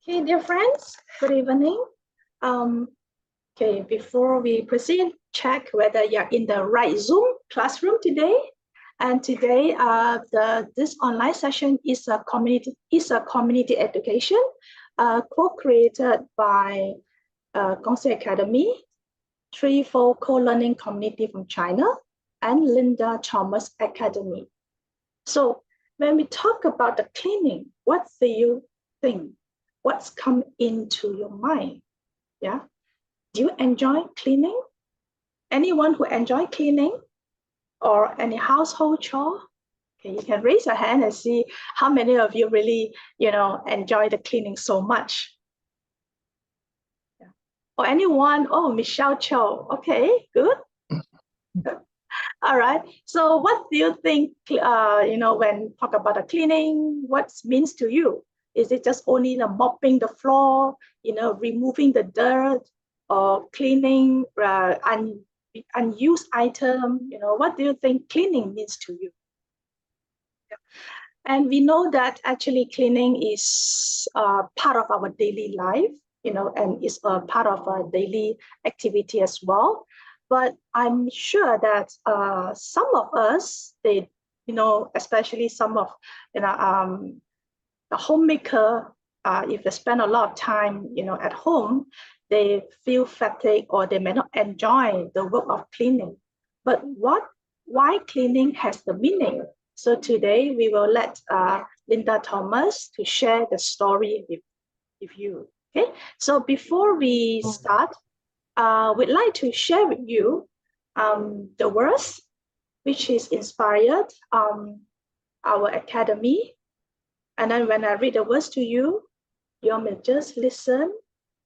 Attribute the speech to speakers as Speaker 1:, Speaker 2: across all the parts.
Speaker 1: Okay, dear friends, good evening. Okay, before we proceed, check whether you're in the right Zoom classroom today. And today, this online session is a community education co-created by Gongsi Academy, Threefold Co-Learning Community from China, and Linda Thomas Academy. So when we talk about the cleaning, what do you think? What's come into your mind? Yeah. Do you enjoy cleaning? Anyone who enjoy cleaning or any household chore? Okay, you can raise your hand and see how many of you really, enjoy the cleaning so much. Yeah. Or anyone, oh, Michelle Cho. Okay, good. All right. So what do you think, when talk about the cleaning, what means to you? Is it just only the mopping the floor, removing the dirt or cleaning unused item? What do you think cleaning means to you? Yeah. And we know that actually cleaning is part of our daily life, and is a part of our daily activity as well. But I'm sure that some of us, especially some of, the homemaker, if they spend a lot of time, at home, they feel fatigued or they may not enjoy the work of cleaning. But why cleaning has the meaning? So today we will let Linda Thomas to share the story with you. Okay, so before we start, we'd like to share with you the verse which is inspired our academy. And then when I read the verse to you, you may just listen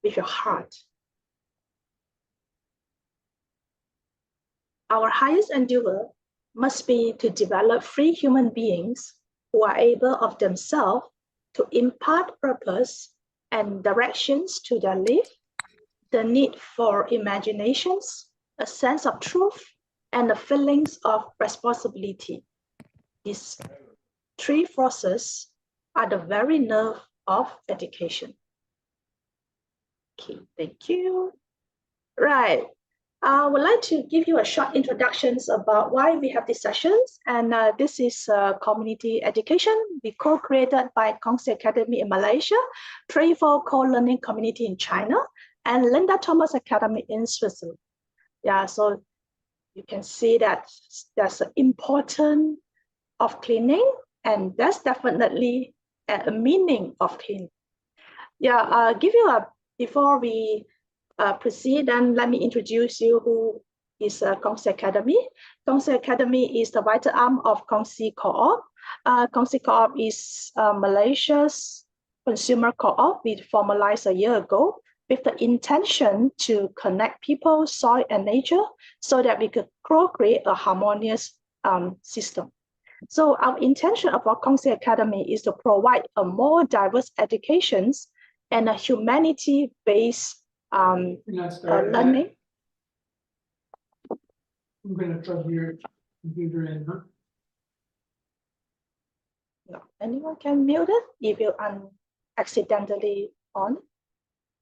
Speaker 1: with your heart. Our highest endeavor must be to develop free human beings who are able of themselves to impart purpose and directions to their life, the need for imaginations, a sense of truth, and the feelings of responsibility. These three forces are the very nerve of education. Okay, thank you. Right. I would like to give you a short introductions about why we have these sessions. And this is community education. We co-created by Gongsi Academy in Malaysia, Threefold Co-Learning Community in China, and Linda Thomas Academy in Switzerland. Yeah, so you can see that there's an importance of cleaning, and that's definitely a meaning of cleaning. Yeah, before we proceed, then let me introduce you who is Gongsi Academy. Gongsi Academy is the vital arm of Gongsi Co-op. Gongsi Co-op is Malaysia's consumer co-op we formalized a year ago with the intention to connect people, soil, and nature so that we could co-create a harmonious system. So our intention of our Gongsi Academy is to provide a more diverse educations and a humanity-based learning.
Speaker 2: I'm going to plug your computer in, huh?
Speaker 1: No, anyone can mute it if you accidentally on.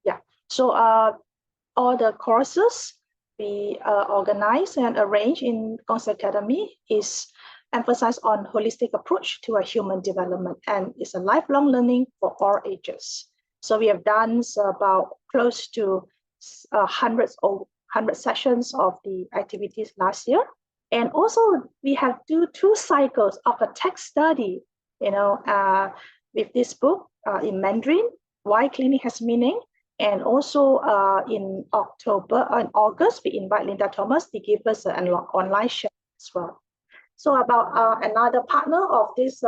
Speaker 1: Yeah, so all the courses we organize and arrange in Gongsi Academy is emphasized on holistic approach to a human development, and it's a lifelong learning for all ages. So we have done about close to 100 sessions of the activities last year. And also we have two cycles of a text study, with this book in Mandarin, Why Cleaning Has Meaning. And also in August, we invite Linda Thomas to give us an online share as well. So about another partner of this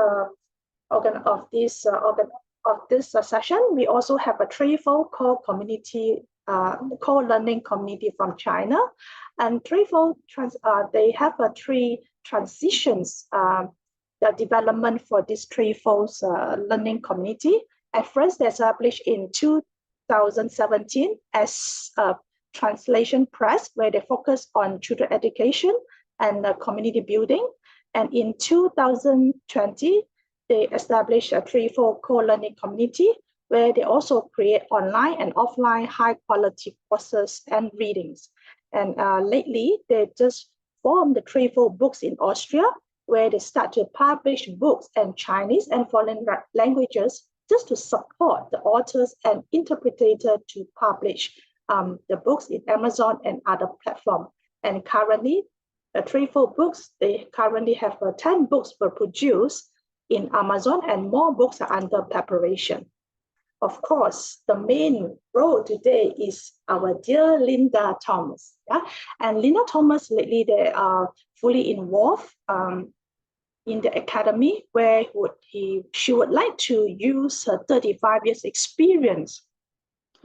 Speaker 1: session, we also have a Threefold co-learning community from China, and Threefold they have three transitions. The development for this Threefold learning community. At first, they established in 2017 as a translation press, where they focus on children education and community building. And in 2020, they established a Threefold Co-Learning Community, where they also create online and offline high-quality courses and readings. And lately, they just formed the Trefoil Books in Austria, where they start to publish books in Chinese and foreign languages just to support the authors and interpreters to publish the books in Amazon and other platforms. And currently, the Trefoil Books, they currently have 10 books were produced in Amazon and more books are under preparation. Of course, the main role today is our dear Linda Thomas. Yeah? And Linda Thomas, lately, they are fully involved in the academy where she would like to use her 35 years experience,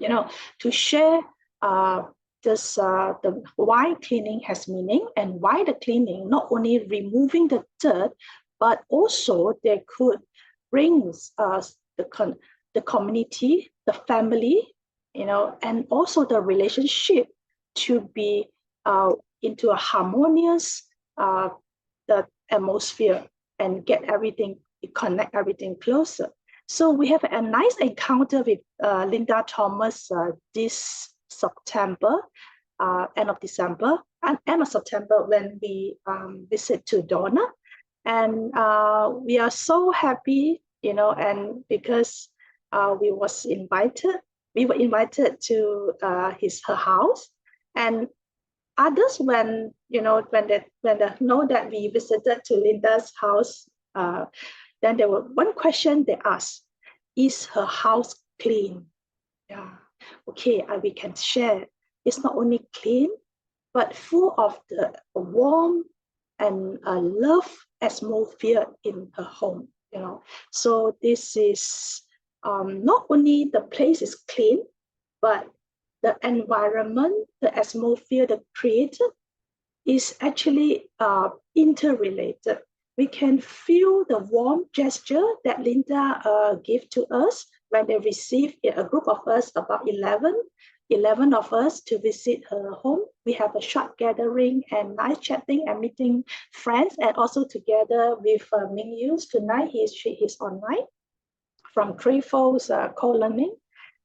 Speaker 1: to share the why cleaning has meaning and why the cleaning not only removing the dirt, but also they could bring the community, the family, and also the relationship to be into a harmonious the atmosphere and get everything, connect everything closer. So we have a nice encounter with Linda Thomas this September, end of December, and end of September when we visit to Donna. And we are so happy, and because we were invited to her house, and others when they know that we visited to Linda's house, then there were one question they asked: is her house clean? Yeah, okay, we can share. It's not only clean, but full of the warm and love atmosphere in her home. So this is not only the place is clean, but the environment, the atmosphere, the created is actually interrelated. We can feel the warm gesture that Linda gave to us when they received a group of us, about 11 of us, to visit her home. We have a short gathering and nice chatting and meeting friends, and also together with Ming Yus tonight. She is online from Trefoil's co-learning.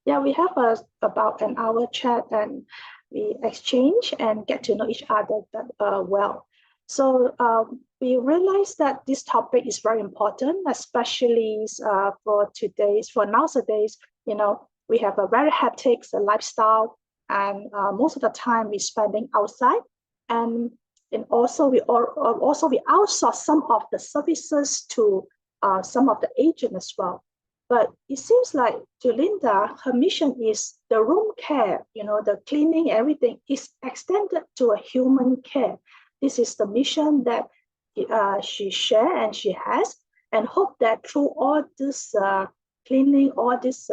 Speaker 1: Yeah, we have about an hour chat and we exchange and get to know each other well. So we realized that this topic is very important, especially for nowadays, we have a very hectic lifestyle, and most of the time we're spending outside. And also we outsource some of the services to some of the agents as well. But it seems like to Linda, her mission is the room care, the cleaning, everything is extended to a human care. This is the mission that she shares and she has, and hope that through all this cleaning, all this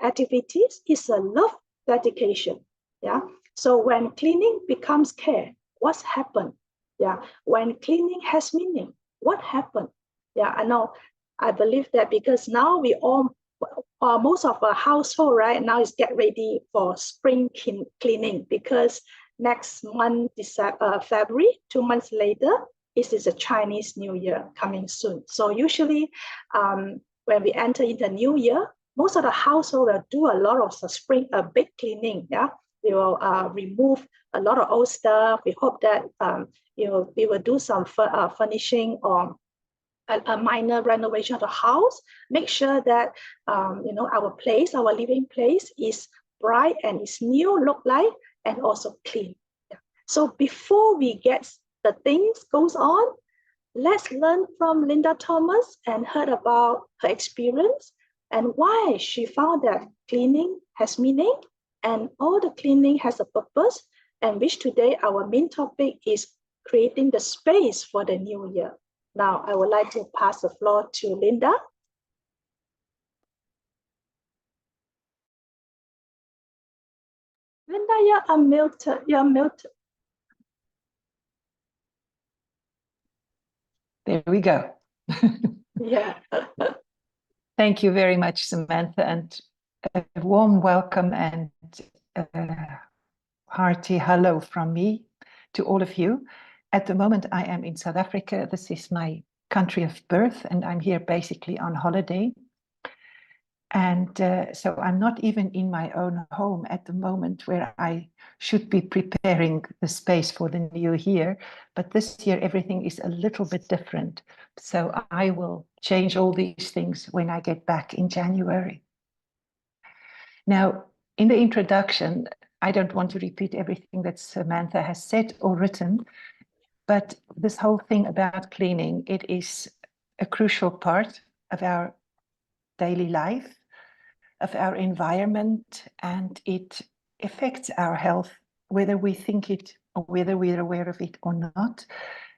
Speaker 1: activities, is a love dedication. Yeah. So when cleaning becomes care, what's happened? Yeah. When cleaning has meaning, what happened? Yeah. I believe that because now we most of our household right now is get ready for spring cleaning, because next month, February, 2 months later, it is a Chinese New Year coming soon. So usually when we enter in the new year, most of the household will do a lot of big cleaning. Yeah, we will remove a lot of old stuff. We hope that we will do some furnishing or a minor renovation of the house. Make sure that our living place is bright and is new, look like, and also clean. Yeah. So before we get the things goes on, let's learn from Linda Thomas and heard about her experience and why she found that cleaning has meaning and all the cleaning has a purpose, and which today our main topic is creating the space for the new year. Now, I would like to pass the floor to Linda. Linda, you're unmuted. You're muted.
Speaker 3: There we go.
Speaker 1: Yeah.
Speaker 3: Thank you very much, Samantha, and a warm welcome and hearty hello from me to all of you. At the moment, I am in South Africa. This is my country of birth, and I'm here basically on holiday. And so I'm not even in my own home at the moment where I should be preparing the space for the new year. But this year, everything is a little bit different. So I will change all these things when I get back in January. Now, in the introduction, I don't want to repeat everything that Samantha has said or written, but this whole thing about cleaning, it is a crucial part of our daily life, of our environment, and it affects our health, whether we think it or whether we're aware of it or not.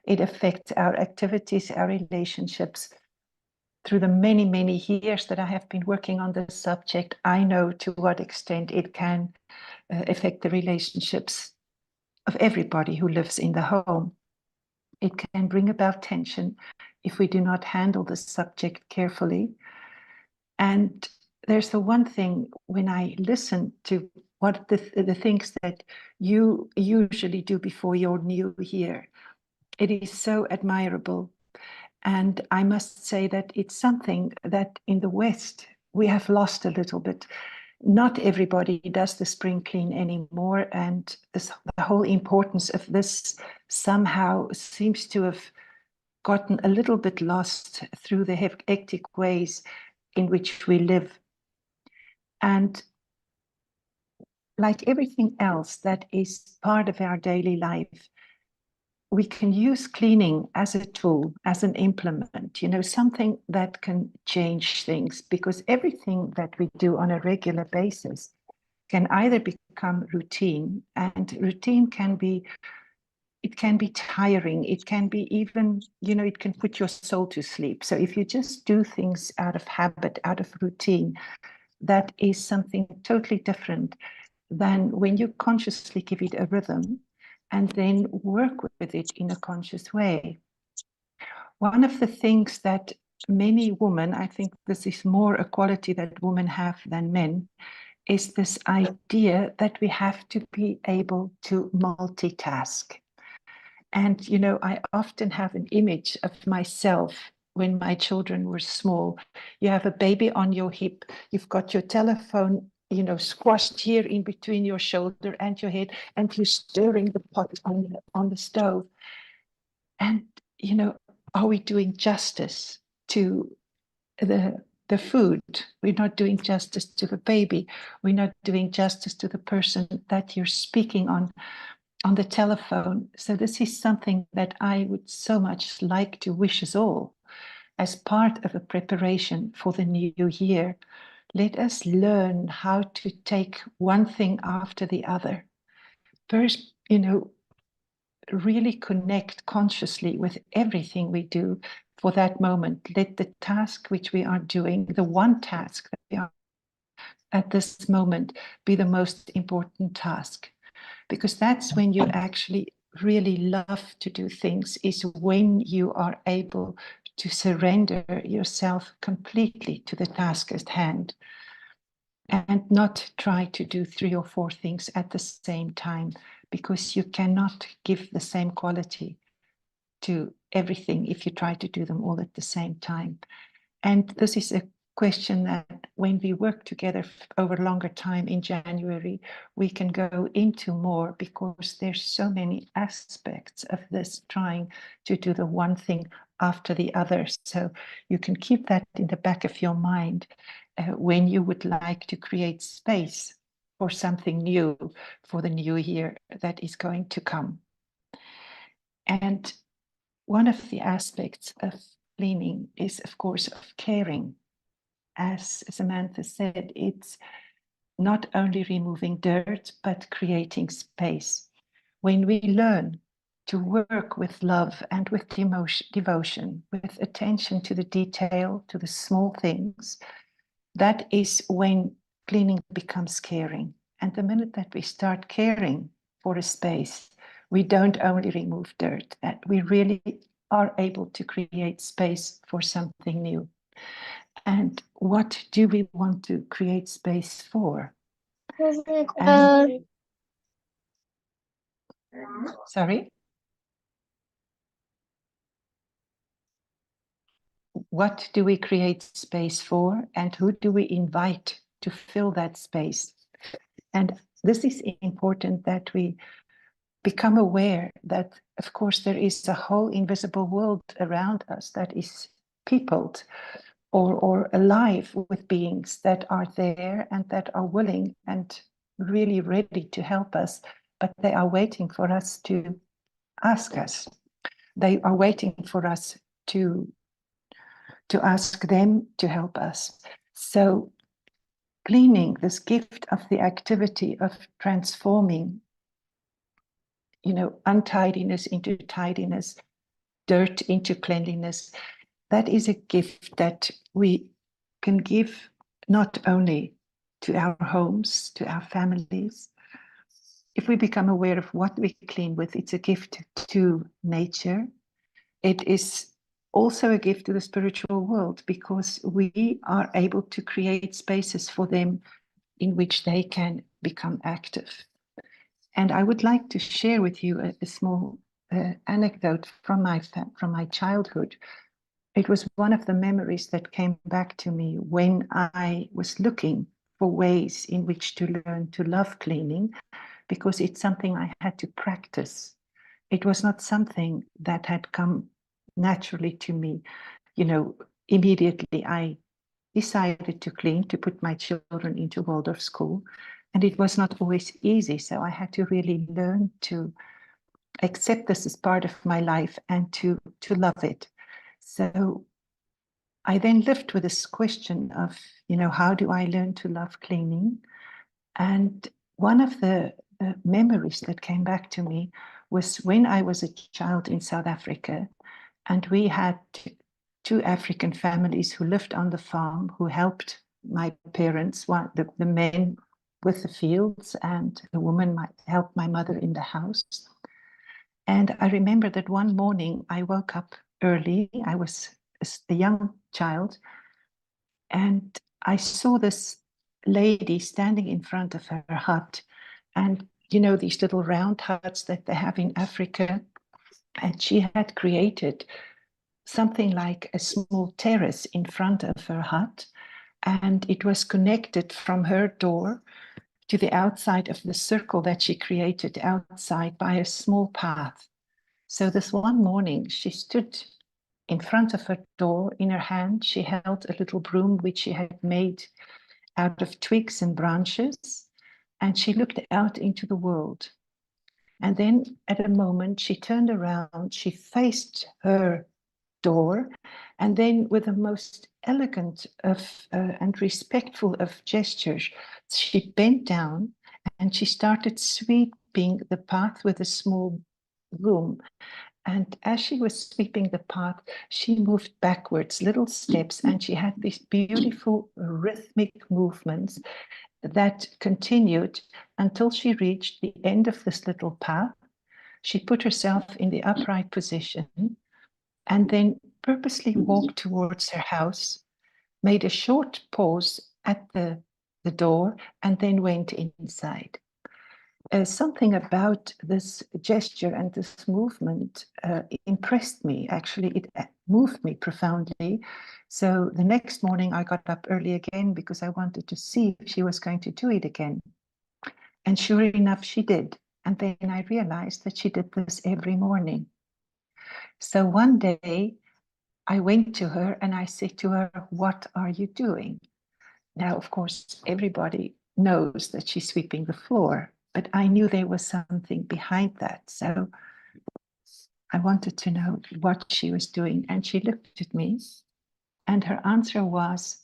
Speaker 3: It affects our activities, our relationships. Through the many, many years that I have been working on this subject, I know to what extent it can affect the relationships of everybody who lives in the home. It can bring about tension if we do not handle the subject carefully. And there's the one thing when I listen to what the things that you usually do before your new year, it is so admirable. And I must say that it's something that in the West we have lost a little bit. Not everybody does the spring clean anymore, and the whole importance of this somehow seems to have gotten a little bit lost through the hectic ways in which we live. And like everything else that is part of our daily life, we can use cleaning as a tool, as an implement, something that can change things, because everything that we do on a regular basis can either become routine, and routine can be tiring. It can be even, it can put your soul to sleep. So if you just do things out of habit, out of routine, that is something totally different than when you consciously give it a rhythm and then work with it in a conscious way. One of the things that many women, I think this is more a quality that women have than men, is this idea that we have to be able to multitask. And, I often have an image of myself when my children were small. You have a baby on your hip, you've got your telephone, squashed here in between your shoulder and your head, and you're stirring the pot on the stove. And, are we doing justice to the food? We're not doing justice to the baby. We're not doing justice to the person that you're speaking on the telephone. So this is something that I would so much like to wish us all as part of a preparation for the new year. Let us learn how to take one thing after the other. First, really connect consciously with everything we do for that moment. Let the task which we are doing, the one task that we are at this moment, be the most important task. Because that's when you actually really love to do things, is when you are able to surrender yourself completely to the task at hand and not try to do 3 or 4 things at the same time, because you cannot give the same quality to everything if you try to do them all at the same time. And this is a question that when we work together over longer time in January, we can go into more, because there's so many aspects of this, trying to do the one thing after the other. So you can keep that in the back of your mind when you would like to create space for something new for the new year that is going to come. And one of the aspects of cleaning is, of course, of caring. As Samantha said, it's not only removing dirt, but creating space. When we learn to work with love and with devotion, with attention to the detail, to the small things, that is when cleaning becomes caring. And the minute that we start caring for a space, we don't only remove dirt, that we really are able to create space for something new. And what do we want to create space for? Sorry? what do we create space for, and who do we invite to fill that space? And this is important, that we become aware that, of course, there is a whole invisible world around us that is peopled or alive with beings that are there and that are willing and really ready to help us, but they are waiting for us to ask us. They are waiting for us to ask them to help us. So cleaning, this gift of the activity of transforming, untidiness into tidiness, dirt into cleanliness, that is a gift that we can give not only to our homes, to our families. If we become aware of what we clean with, it's a gift to nature. It is also a gift to the spiritual world, because we are able to create spaces for them in which they can become active. And I would like to share with you a small anecdote from my childhood. It was one of the memories that came back to me when I was looking for ways in which to learn to love cleaning, because it's something I had to practice. It was not something that had come naturally to me. Immediately I decided to clean, to put my children into Waldorf school. And it was not always easy. So I had to really learn to accept this as part of my life and to love it. So I then lived with this question of, how do I learn to love cleaning? And one of the memories that came back to me was when I was a child in South Africa, and we had two African families who lived on the farm, who helped my parents, the men with the fields, and the woman helped my mother in the house. And I remember that one morning I woke up early. I was a young child, and I saw this lady standing in front of her hut. And these little round huts that they have in Africa. And she had created something like a small terrace in front of her hut. And it was connected from her door to the outside of the circle that she created outside by a small path. So this one morning, she stood in front of her door. In her hand, she held a little broom which she had made out of twigs and branches, and she looked out into the world. And then at a moment, she turned around, she faced her door, and then with the most elegant and respectful of gestures, she bent down and she started sweeping the path with a small broom. And as she was sweeping the path, she moved backwards, little steps, and she had these beautiful rhythmic movements that continued until she reached the end of this little path. She put herself in the upright position and then purposely walked towards her house, made a short pause at the door, and then went inside. Something about this gesture and this movement impressed me. Actually, it moved me profoundly. So the next morning I got up early again because I wanted to see if she was going to do it again. And sure enough, she did. And then I realized that she did this every morning. So one day I went to her and I said to her, "What are you doing?" Now, of course, everybody knows that she's sweeping the floor, but I knew there was something behind that. So I wanted to know what she was doing. And she looked at me, and her answer was,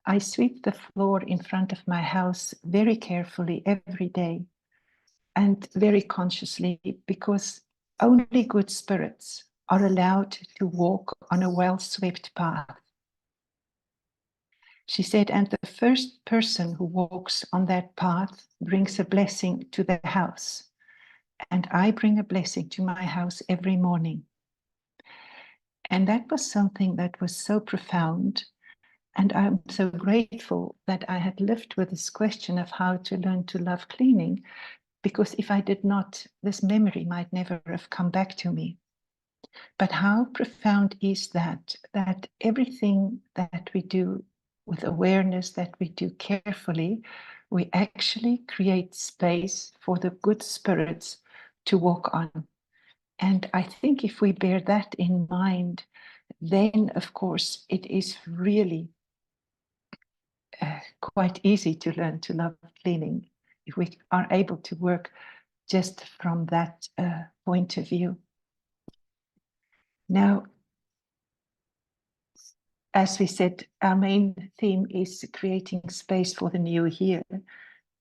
Speaker 3: "I sweep the floor in front of my house very carefully every day and very consciously, because only good spirits are allowed to walk on a well-swept path." She said, "And the first person who walks on that path brings a blessing to the house. And I bring a blessing to my house every morning." And that was something that was so profound. And I'm so grateful that I had lived with this question of how to learn to love cleaning, because if I did not, this memory might never have come back to me. But how profound is that? That everything that we do with awareness, that we do carefully, we actually create space for the good spirits to walk on. And I think if we bear that in mind, then of course it is really quite easy to learn to love cleaning if we are able to work just from that point of view. Now, as we said, our main theme is creating space for the new year.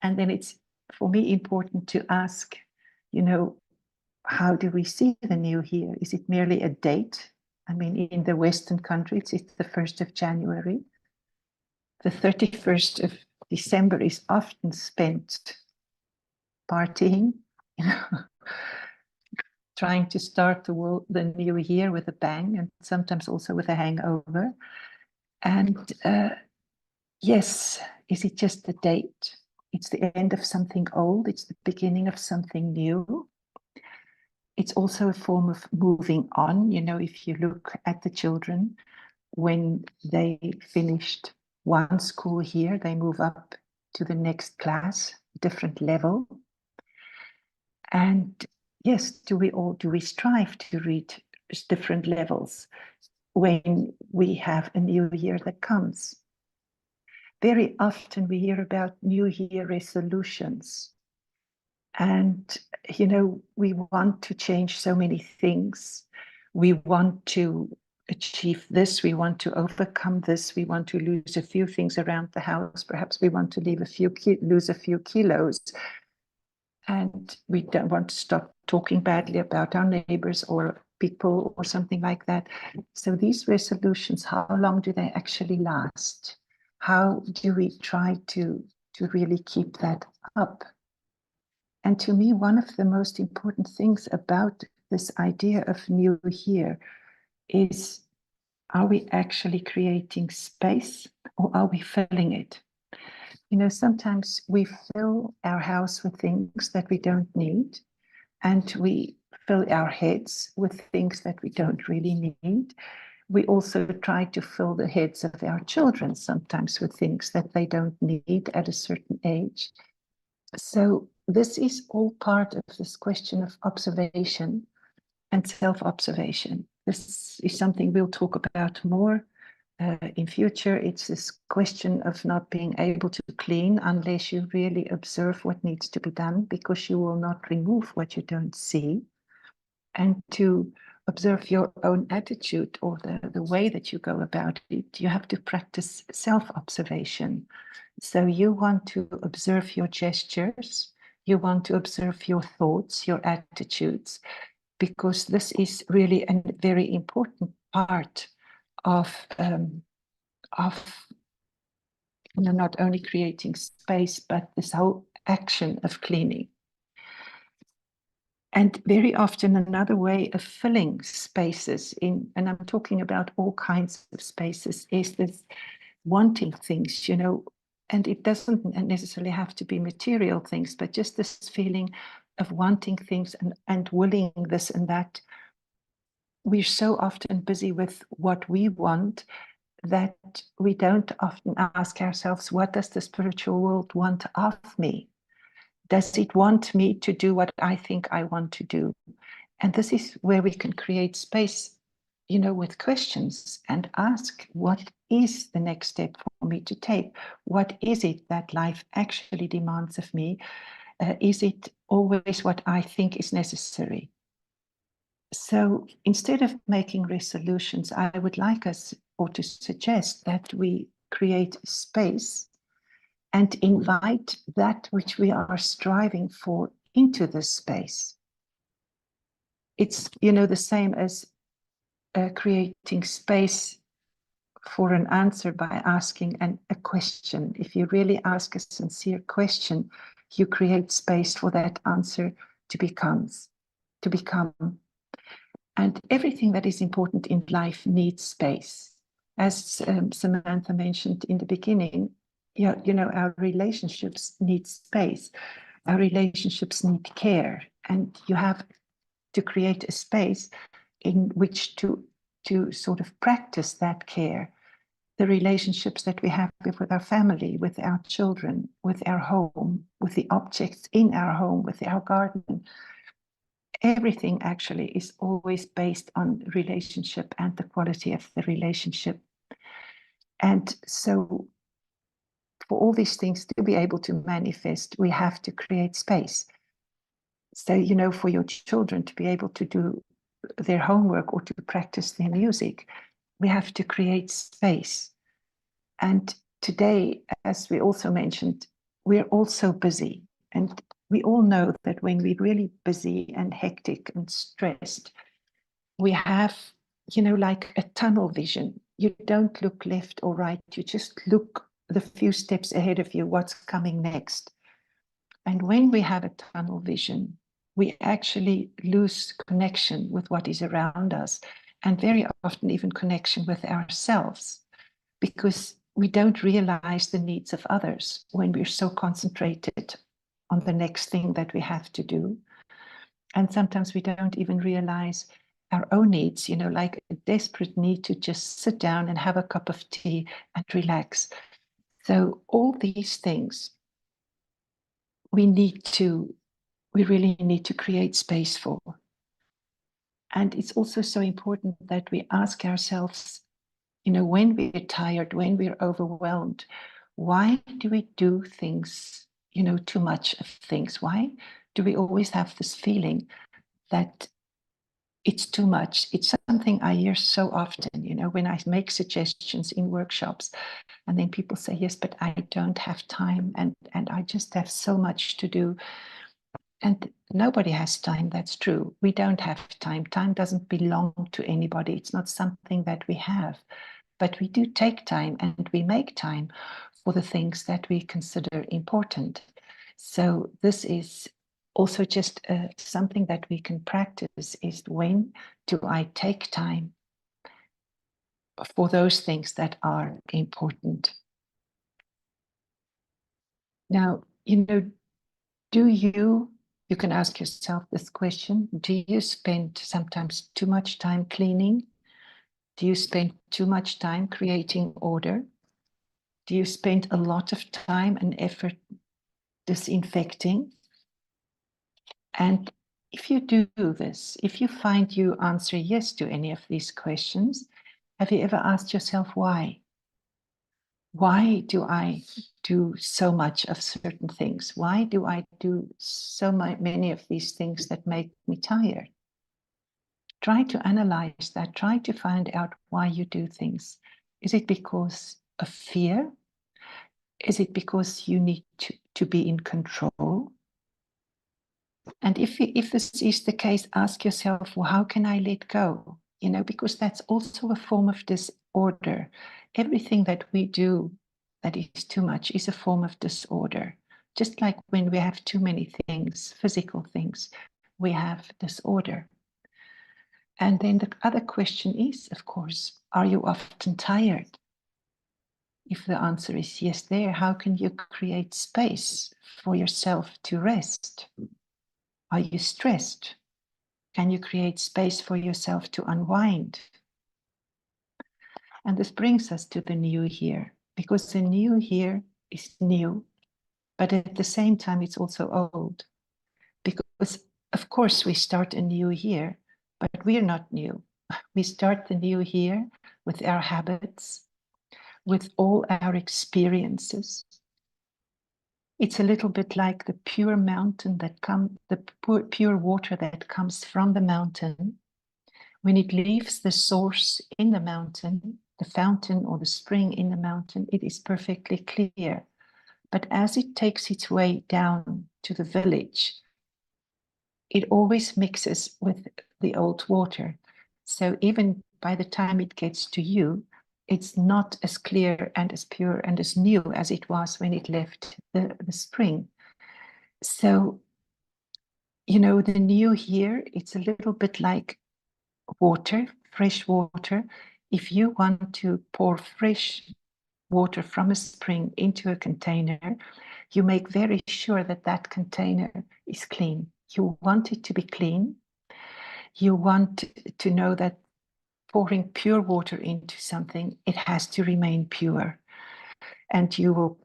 Speaker 3: And then it's, for me, important to ask, you know, how do we see the new year? Is it merely a date? I mean, in the Western countries, it's the 1st of January. The 31st of December is often spent partying, you know, trying to start the new year with a bang, and sometimes also with a hangover. And yes, is it just a date? It's the end of something old. It's the beginning of something new. It's also a form of moving on. You know, if you look at the children, when they finished one school year, they move up to the next class, different level. And yes, do we strive to reach different levels when we have a new year that comes? Very often we hear about New Year resolutions. And, you know, we want to change so many things. We want to achieve this. We want to overcome this. We want to lose a few things around the house. Perhaps we want to lose a few kilos. And we don't want to stop talking badly about our neighbors or people or something like that. So these resolutions, how long do they actually last? How do we try to really keep that up? And to me, one of the most important things about this idea of New Year is, are we actually creating space or are we filling it? You know, sometimes we fill our house with things that we don't need, and we fill our heads with things that we don't really need. We also try to fill the heads of our children sometimes with things that they don't need at a certain age. So this is all part of this question of observation and self-observation. This is something we'll talk about more in future. It's this question of not being able to clean unless you really observe what needs to be done, because you will not remove what you don't see. And to observe your own attitude or the way that you go about it, you have to practice self-observation. So you want to observe your gestures, you want to observe your thoughts, your attitudes, because this is really a very important part of you know, not only creating space, but this whole action of cleaning. And very often another way of filling spaces in, and I'm talking about all kinds of spaces, is this wanting things, you know, and it doesn't necessarily have to be material things, but just this feeling of wanting things and willing this and that. We're so often busy with what we want that we don't often ask ourselves, what does the spiritual world want of me? Does it want me to do what I think I want to do? And this is where we can create space, you know, with questions and ask, what is the next step for me to take? What is it that life actually demands of me? Is it always what I think is necessary? So instead of making resolutions, I would like us, or to suggest that we create space and invite that which we are striving for into this space. It's, you know, the same as creating space for an answer by asking a question. If you really ask a sincere question, you create space for that answer to become. And everything that is important in life needs space. As Samantha mentioned in the beginning, you know, our relationships need space. Our relationships need care. And you have to create a space in which to sort of practice that care, the relationships that we have with our family, with our children, with our home, with the objects in our home, with our garden. Everything actually is always based on relationship and the quality of the relationship. And so for all these things to be able to manifest, we have to create space. So, you know, for your children to be able to do their homework or to practice their music, we have to create space. And today, as we also mentioned, we're all so busy. And we all know that when we're really busy and hectic and stressed, we have, you know, like a tunnel vision. You don't look left or right. You just look the few steps ahead of you, what's coming next. And when we have a tunnel vision, we actually lose connection with what is around us, and very often even connection with ourselves, because we don't realize the needs of others when we're so concentrated on the next thing that we have to do. And sometimes we don't even realize our own needs, you know, like a desperate need to just sit down and have a cup of tea and relax. So all these things we really need to create space for. And it's also so important that we ask ourselves, you know, when we're tired, when we're overwhelmed, why do we do things, you know, too much of things? Why do we always have this feeling that it's too much? It's something I hear so often, you know, when I make suggestions in workshops, and then people say, yes, but I don't have time, and I just have so much to do. And nobody has time, that's true. We don't have time. Time doesn't belong to anybody. It's not something that we have. But we do take time, and we make time for the things that we consider important. So this is also just something that we can practice, is when do I take time for those things that are important. Now, you know, you can ask yourself this question: do you spend sometimes too much time cleaning? Do you spend too much time creating order? Do you spend a lot of time and effort disinfecting? And if you do this, if you find you answer yes to any of these questions, have you ever asked yourself why? Why do I do so much of certain things? Why do I do so many of these things that make me tired? Try to analyze that. Try to find out why you do things. Is it because of fear? Is it because you need to be in control? And if this is the case, ask yourself, well, how can I let go? You know, because that's also a form of disorder. Everything that we do that is too much is a form of disorder. Just like when we have too many things, physical things, we have disorder. And then the other question is, of course, are you often tired? If the answer is yes there, how can you create space for yourself to rest? Are you stressed? Can you create space for yourself to unwind? And this brings us to the new year, because the new year is new, but at the same time, it's also old. Because, of course, we start a new year, but we're not new. We start the new year with our habits, with all our experiences. It's a little bit like the pure mountain the pure water that comes from the mountain. When it leaves the source in the mountain, the fountain or the spring in the mountain, it is perfectly clear. But as it takes its way down to the village, it always mixes with the old water. So even by the time it gets to you, it's not as clear and as pure and as new as it was when it left the spring. So, you know, the new year, it's a little bit like water, fresh water. If you want to pour fresh water from a spring into a container, you make very sure that that container is clean. You want it to be clean. you want to know that pouring pure water into something, it has to remain pure. And you will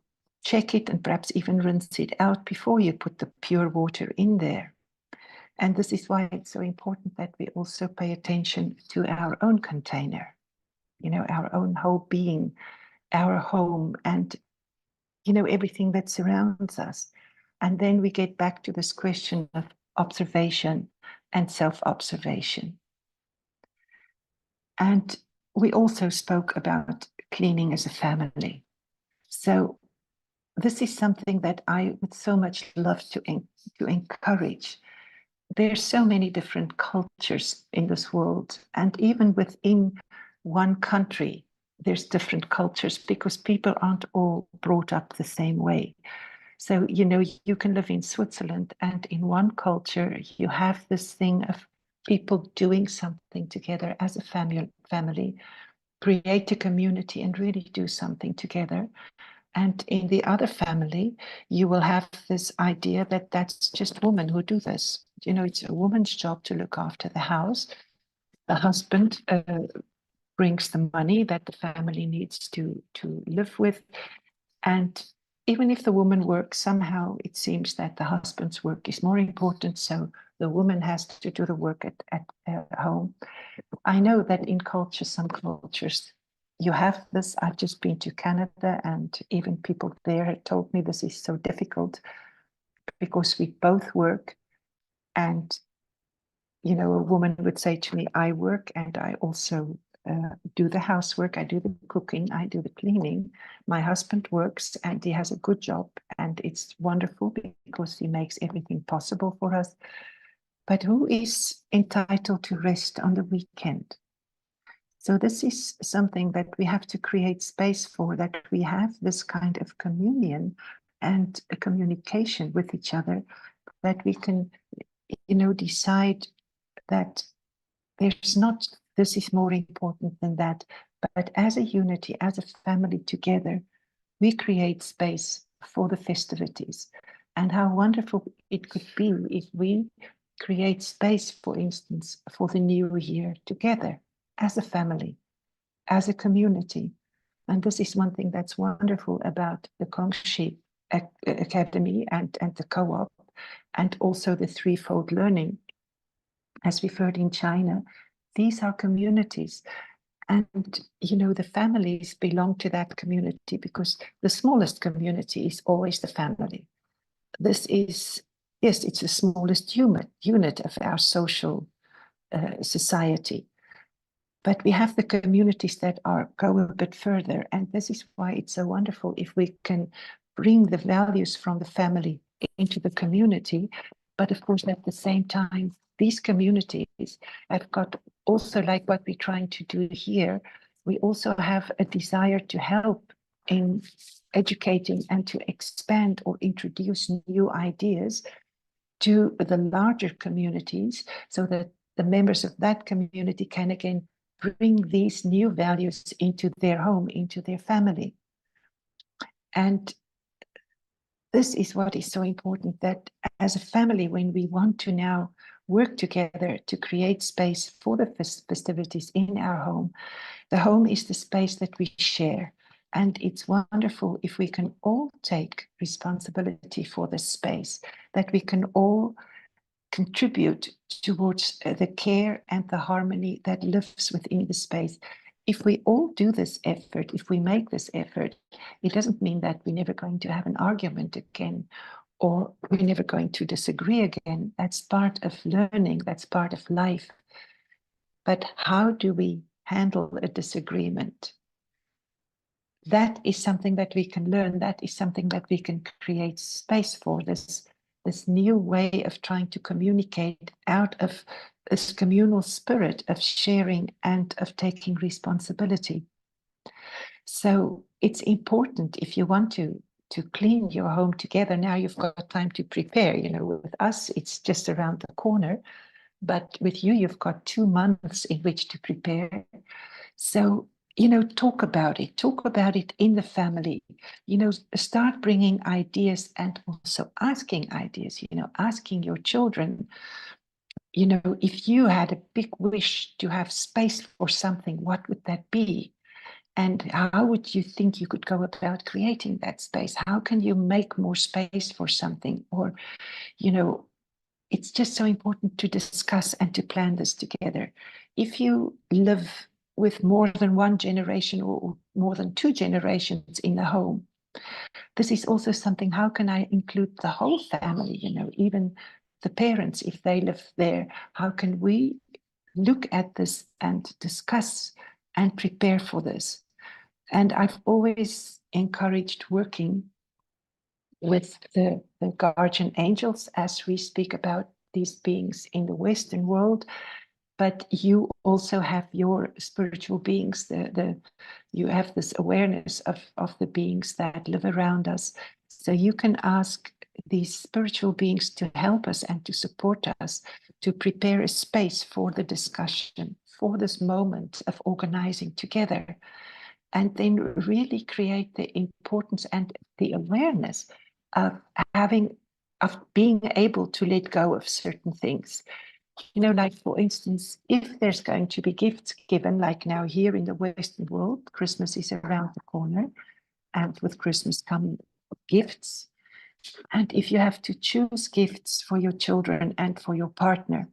Speaker 3: check it and perhaps even rinse it out before you put the pure water in there. And this is why it's so important that we also pay attention to our own container, our own whole being, our home, and, everything that surrounds us. And then we get back to this question of observation and self-observation. And we also spoke about cleaning as a family. So this is something that I would so much love to encourage. There's so many different cultures in this world, and even within one country, there's different cultures because people aren't all brought up the same way. So, you can live in Switzerland, and in one culture, you have this thing of people doing something together as a family, create a community and really do something together. And in the other family, you will have this idea that that's just women who do this. It's a woman's job to look after the house. The husband brings the money that the family needs to live with. And even if the woman works, somehow it seems that the husband's work is more important. So the woman has to do the work at home. I know that in some cultures, you have this. I've just been to Canada, and even people there had told me this is so difficult because we both work. And, a woman would say to me, I work and I also do the housework, I do the cooking, I do the cleaning. My husband works and he has a good job, and it's wonderful because he makes everything possible for us. But who is entitled to rest on the weekend? So this is something that we have to create space for, that we have this kind of communion and a communication with each other, that we can, decide that there's not, this is more important than that, but as a unity, as a family together, we create space for the festivities. And how wonderful it could be if we create space, for instance, for the new year together as a family, as a community. And this is one thing that's wonderful about the Kongshi Academy and the co-op, and also the threefold learning. As we've heard in China, these are communities. And, the families belong to that community because the smallest community is always the family. This is, yes, it's the smallest unit of our social society. But we have the communities that go a bit further. And this is why it's so wonderful if we can bring the values from the family into the community. But of course, at the same time, these communities have got also, like what we're trying to do here, we also have a desire to help in educating and to expand or introduce new ideas to the larger communities, so that the members of that community can again bring these new values into their home, into their family. And this is what is so important, that as a family, when we want to now work together to create space for the festivities in our home, the home is the space that we share. And it's wonderful if we can all take responsibility for this space, that we can all contribute towards the care and the harmony that lives within the space. If we all do this effort, if we make this effort, it doesn't mean that we're never going to have an argument again, or we're never going to disagree again. That's part of learning, that's part of life. But how do we handle a disagreement? That is something that we can learn. That is something that we can create space for, this new way of trying to communicate out of this communal spirit of sharing and of taking responsibility. So it's important, if you want to clean your home together, now you've got time to prepare. With us, it's just around the corner, but with you, you've got 2 months in which to prepare. So, talk about it in the family, start bringing ideas and also asking ideas, asking your children, you know, if you had a big wish to have space for something, what would that be? And how would you think you could go about creating that space? How can you make more space for something? Or, you know, it's just so important to discuss and to plan this together. If you live with more than one generation or more than two generations in the home, this is also something, how can I include the whole family, you know, even the parents, if they live there, how can we look at this and discuss and prepare for this? And I've always encouraged working with the guardian angels as we speak about these beings in the Western world. But you also have your spiritual beings, you have this awareness of the beings that live around us. So you can ask these spiritual beings to help us and to support us, to prepare a space for the discussion, for this moment of organizing together, and then really create the importance and the awareness of being able to let go of certain things. You know, like for instance, if there's going to be gifts given, like now here in the Western world, Christmas is around the corner, and with Christmas come gifts. And if you have to choose gifts for your children and for your partner,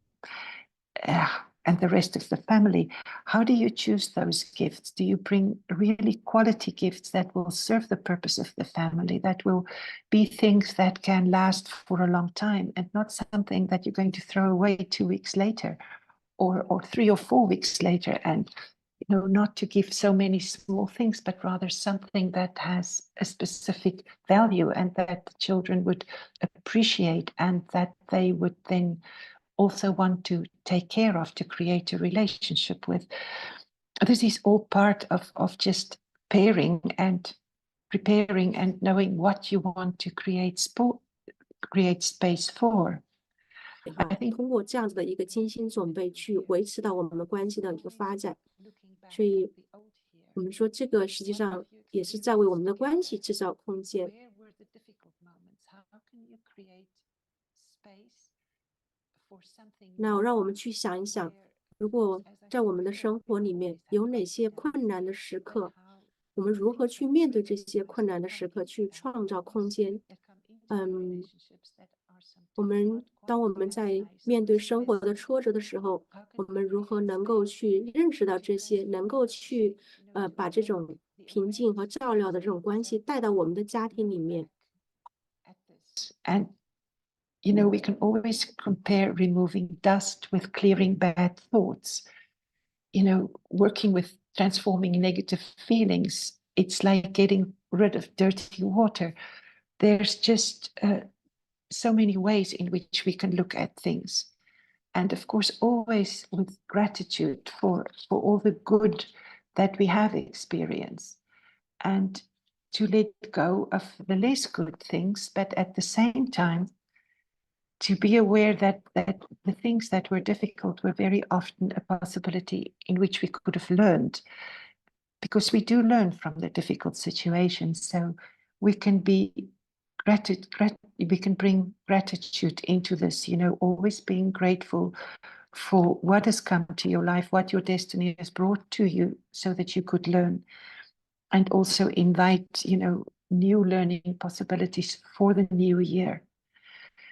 Speaker 3: and the rest of the family, how do you choose those gifts? Do you bring really quality gifts that will serve the purpose of the family, that will be things that can last for a long time, and not something that you're going to throw away 2 weeks later or 3 or 4 weeks later? And you know, not to give so many small things, but rather something that has a specific value and that the children would appreciate and that they would then also want to take care of, to create a relationship with. This is all part of just pairing and preparing and knowing what you want to create space for.
Speaker 4: 哈，通过这样子的一个精心准备，去维持到我们的关系的一个发展。所以，我们说这个实际上也是在为我们的关系制造空间。那让我们去想一想，如果在我们的生活里面有哪些困难的时刻，我们如何去面对这些困难的时刻，去创造空间？当我们在面对生活的挫折的时候，我们如何能够去认识到这些，能够去把这种平静和照料的这种关系带到我们的家庭里面。
Speaker 3: And you know, we can always compare removing dust with clearing bad thoughts. You know, working with transforming negative feelings, it's like getting rid of dirty water. There's just so many ways in which we can look at things. And of course, always with gratitude for all the good that we have experienced. And to let go of the less good things, but at the same time, to be aware that the things that were difficult were very often a possibility in which we could have learned, because we do learn from the difficult situations. So we can be we can bring gratitude into this, you know, always being grateful for what has come to your life, what your destiny has brought to you, so that you could learn, and also invite, you know, new learning possibilities for the new year.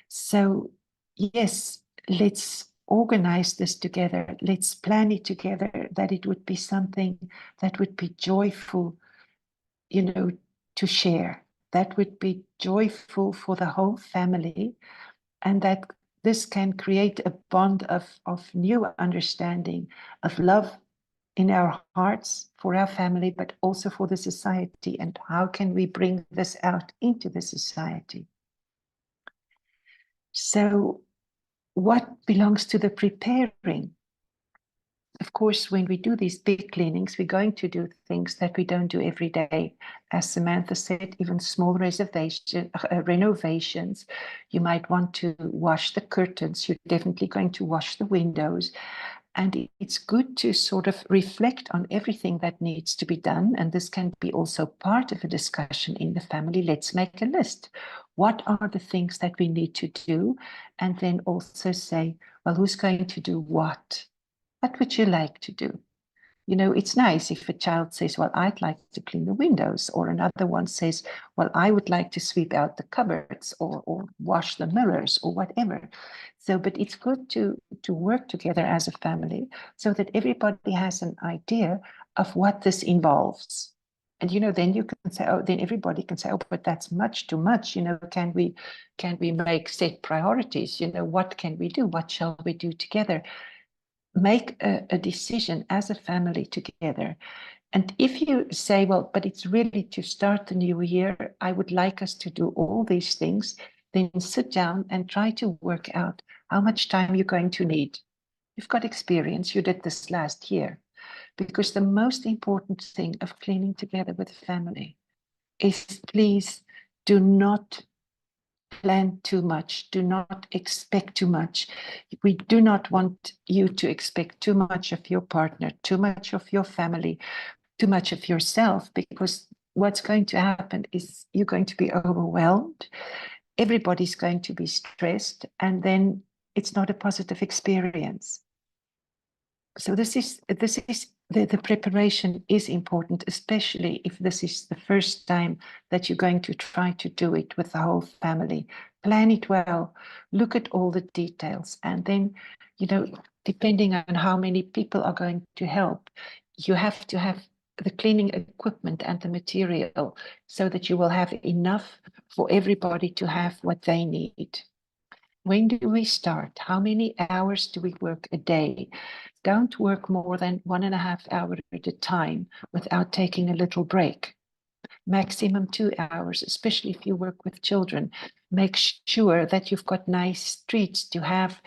Speaker 3: So yes, let's organize this together. Let's plan it together, that it would be something that would be joyful, you know, to share, that would be joyful for the whole family, and that this can create a bond of new understanding, of love in our hearts for our family, but also for the society. And how can we bring this out into the society? So what belongs to the preparing? Of course, when we do these big cleanings, we're going to do things that we don't do every day. As Samantha said, even small renovations. You might want to wash the curtains. You're definitely going to wash the windows. And it's good to sort of reflect on everything that needs to be done. And this can be also part of a discussion in the family. Let's make a list. What are the things that we need to do? And then also say, well, who's going to do what? What would you like to do? You know, it's nice if a child says, well, I'd like to clean the windows, or another one says, well, I would like to sweep out the cupboards or wash the mirrors or whatever. So, but it's good to work together as a family so that everybody has an idea of what this involves. And, you know, then you can say, oh, then everybody can say, oh, but that's much too much. You know, can we make set priorities? You know, what can we do? What shall we do together? Make a decision as a family together. And if you say, well, but it's really to start the new year, I would like us to do all these things, then sit down and try to work out how much time you're going to need. You've got experience, you did this last year. Because the most important thing of cleaning together with a family is please do not plan too much. Do not expect too much. We do not want you to expect too much of your partner, too much of your family, too much of yourself, because what's going to happen is you're going to be overwhelmed. Everybody's going to be stressed, and then it's not a positive experience. So the preparation is important, especially if this is the first time that you're going to try to do it with the whole family. Plan it well, look at all the details, and then, you know, depending on how many people are going to help, you have to have the cleaning equipment and the material so that you will have enough for everybody to have what they need. When do we start? How many hours do we work a day? Don't work more than 1.5 hours at a time without taking a little break. Maximum 2 hours, especially if you work with children. Make sure that you've got nice treats to have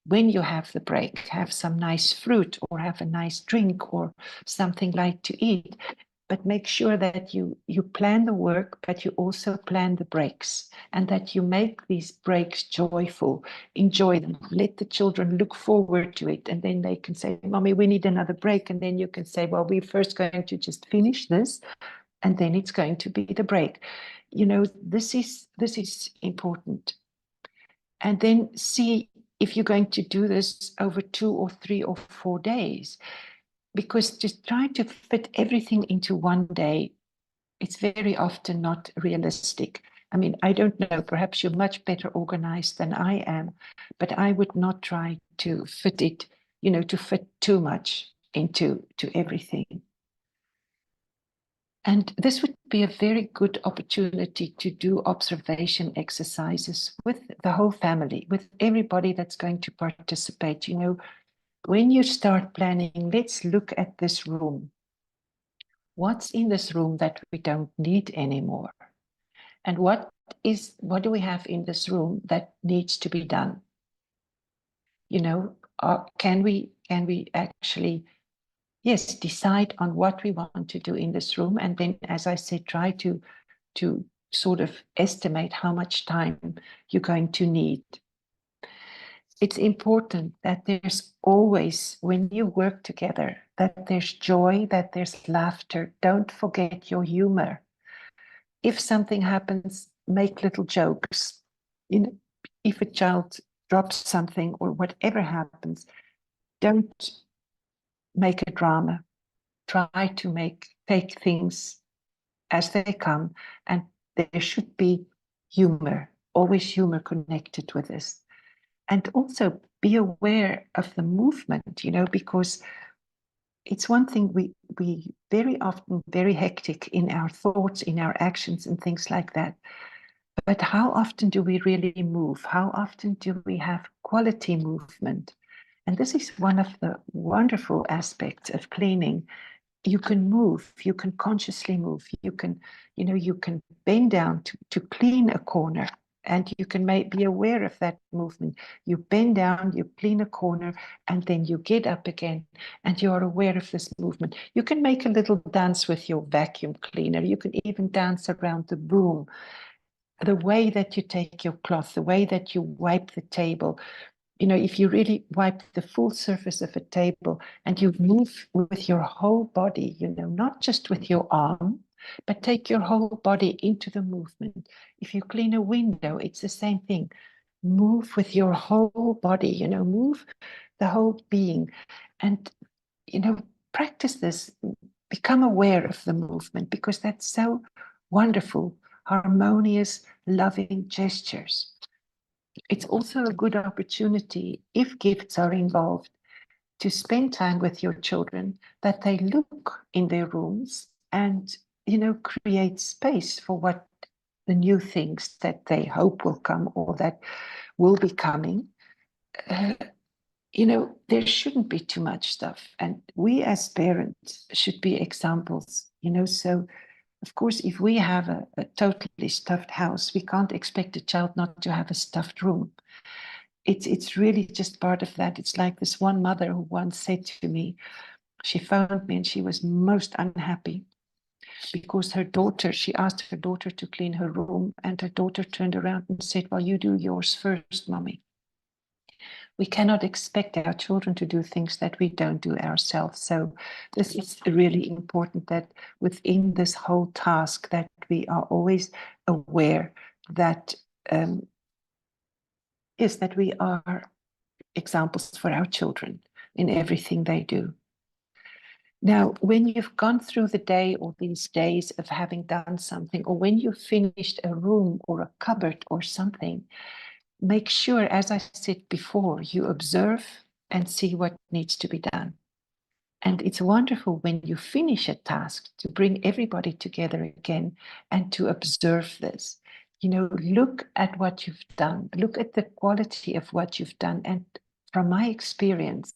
Speaker 3: when you have the break. Have some nice fruit or have a nice drink or something light to eat. But make sure that you plan the work, but you also plan the breaks, and that you make these breaks joyful. Enjoy them. Let the children look forward to it, and then they can say, Mommy, we need another break. And then you can say, well, we're first going to just finish this, and then it's going to be the break. You know, this is important. And then see if you're going to do this over 2 or 3 or 4 days. Because just trying to fit everything into one day, it's very often not realistic. I mean, I don't know, perhaps you're much better organized than I am, but I would not try to fit it, you know, to fit too much into everything. And this would be a very good opportunity to do observation exercises with the whole family, with everybody that's going to participate. You know, when you start planning, let's look at this room. What's in this room that we don't need anymore? And what do we have in this room that needs to be done? You know, can we actually, yes, decide on what we want to do in this room, and then, as I said, try to sort of estimate how much time you're going to need. It's important that there's always, when you work together, that there's joy, that there's laughter. Don't forget your humor. If something happens, make little jokes. You know, if a child drops something or whatever happens, don't make a drama. Try to take things as they come, and there should be humor, always humor connected with this. And also be aware of the movement, you know, because it's one thing we very often very hectic in our thoughts, in our actions and things like that. But how often do we really move? How often do we have quality movement? And this is one of the wonderful aspects of cleaning. You can move, you can consciously move, you can, you know, you can bend down to clean a corner, and you can be aware of that movement. You bend down, you clean a corner, and then you get up again, and you're aware of this movement. You can make a little dance with your vacuum cleaner. You can even dance around the broom. The way that you take your cloth, the way that you wipe the table, if you really wipe the full surface of a table and you move with your whole body, not just with your arm, but take your whole body into the movement. If you clean a window, it's the same thing. Move with your whole body, move the whole being. And, practice this, become aware of the movement, because that's so wonderful, harmonious, loving gestures. It's also a good opportunity, if gifts are involved, to spend time with your children, that they look in their rooms and, create space for what the new things that they hope will come or that will be coming. There shouldn't be too much stuff. And we as parents should be examples, so of course, if we have a totally stuffed house, we can't expect a child not to have a stuffed room. It's really just part of that. It's like this one mother who once said to me, she phoned me and she was most unhappy because she asked her daughter to clean her room, and her daughter turned around and said, well, you do yours first, mommy. We cannot expect our children to do things that we don't do ourselves. So this is really important, that within this whole task that we are always aware that that we are examples for our children in everything they do. Now, when you've gone through the day or these days of having done something, or when you've finished a room or a cupboard or something, make sure, as I said before, you observe and see what needs to be done. And it's wonderful when you finish a task to bring everybody together again and to observe this. Look at what you've done, look at the quality of what you've done. And from my experience,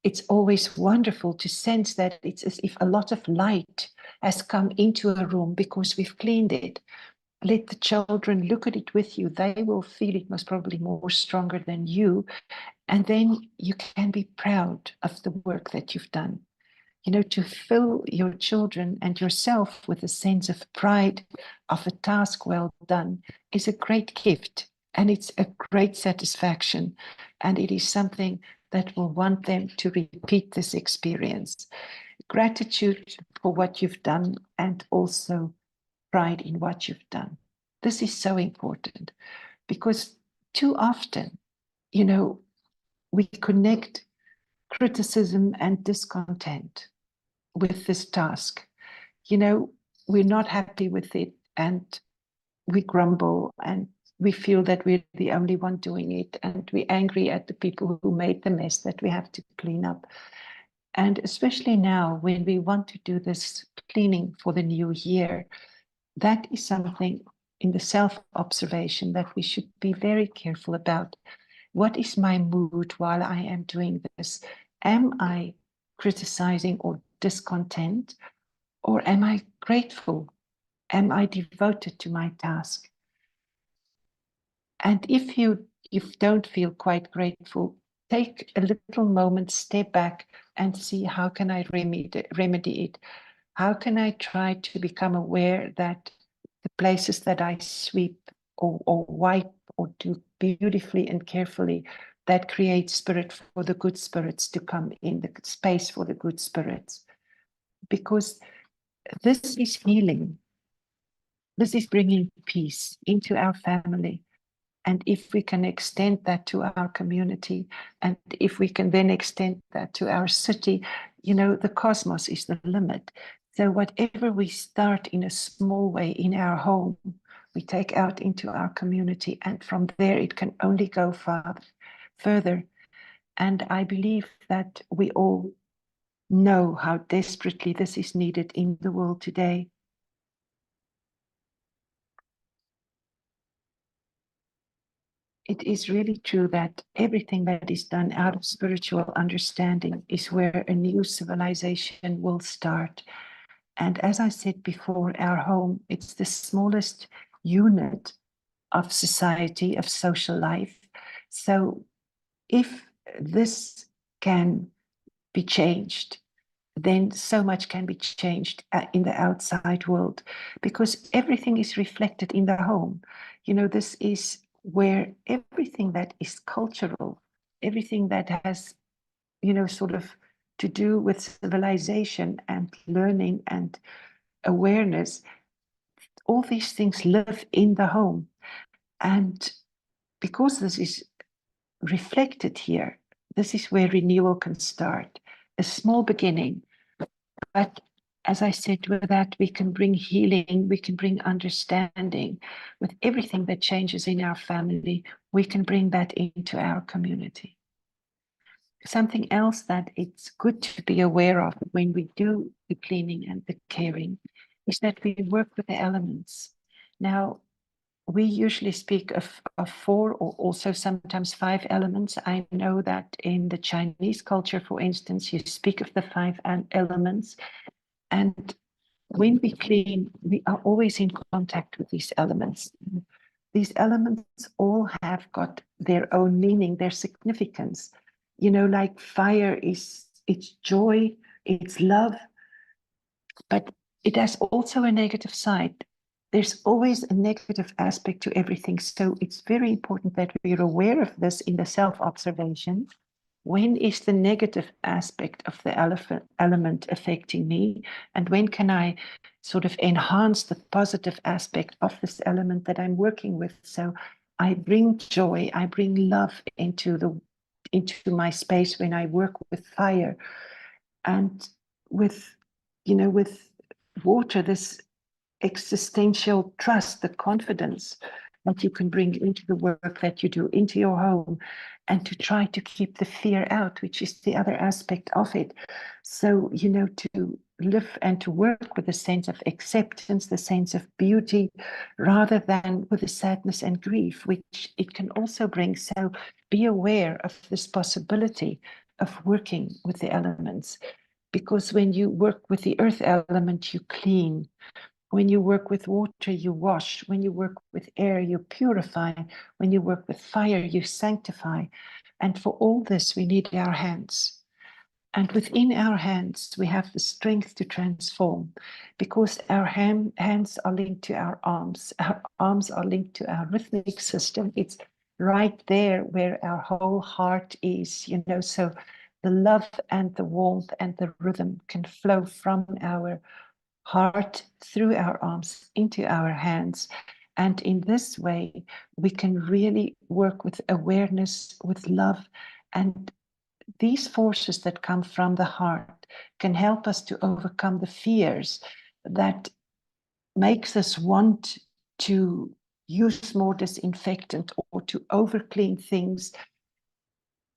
Speaker 3: it's always wonderful to sense that it's as if a lot of light has come into a room because we've cleaned it. Let the children look at it with you. They will feel it most probably more stronger than you. And then you can be proud of the work that you've done. To fill your children and yourself with a sense of pride of a task well done is a great gift, and it's a great satisfaction. And it is something that will want them to repeat this experience. Gratitude for what you've done, and also pride in what you've done. This is so important, because too often, we connect criticism and discontent with this task. We're not happy with it, and we grumble, and we feel that we're the only one doing it, and we're angry at the people who made the mess that we have to clean up. And especially now, when we want to do this cleaning for the new year, that is something in the self-observation that we should be very careful about. What is my mood while I am doing this? Am I criticizing or discontent? Or am I grateful? Am I devoted to my task? And if you don't feel quite grateful, take a little moment, step back and see, how can I remedy it? How can I try to become aware that the places that I sweep or wipe or do beautifully and carefully, that creates spirit for the good spirits to come in, the space for the good spirits? Because this is healing. This is bringing peace into our family. And if we can extend that to our community, and if we can then extend that to our city, the cosmos is the limit. So whatever we start in a small way in our home, we take out into our community, and from there it can only go further. And I believe that we all know how desperately this is needed in the world today. It is really true that everything that is done out of spiritual understanding is where a new civilization will start. And as I said before, our home, it's the smallest unit of society, of social life. So if this can be changed, then so much can be changed in the outside world, because everything is reflected in the home. This is where everything that is cultural everything that has, sort of to do with civilization and learning and awareness, all these things live in the home. And because this is reflected here, this is where renewal can start, a small beginning. But as I said, with that, we can bring healing, we can bring understanding. With everything that changes in our family, we can bring that into our community. Something else that it's good to be aware of when we do the cleaning and the caring is that we work with the elements. Now, we usually speak of 4 or also sometimes 5 elements. I know that in the Chinese culture, for instance, you speak of the 5 elements. And when we clean, we are always in contact with these elements. These elements all have got their own meaning, their significance. Like fire it's joy, it's love, but it has also a negative side. There's always a negative aspect to everything. So it's very important that we're aware of this in the self-observation. When is the negative aspect of the element affecting me? And when can I sort of enhance the positive aspect of this element that I'm working with? So I bring joy, I bring love into my space when I work with fire. And with water, this existential trust, the confidence that you can bring into the work that you do, into your home, and to try to keep the fear out, which is the other aspect of it. So, to live and to work with a sense of acceptance, the sense of beauty, rather than with the sadness and grief, which it can also bring. So be aware of this possibility of working with the elements. Because when you work with the earth element, you clean. When you work with water, you wash. When you work with air, you purify. When you work with fire, you sanctify. And for all this, we need our hands. And within our hands, we have the strength to transform, because our hands are linked to our arms. Our arms are linked to our rhythmic system. It's right there where our whole heart is, so the love and the warmth and the rhythm can flow from our heart through our arms into our hands. And in this way, we can really work with awareness, with love. And these forces that come from the heart can help us to overcome the fears that makes us want to use more disinfectant or to overclean things.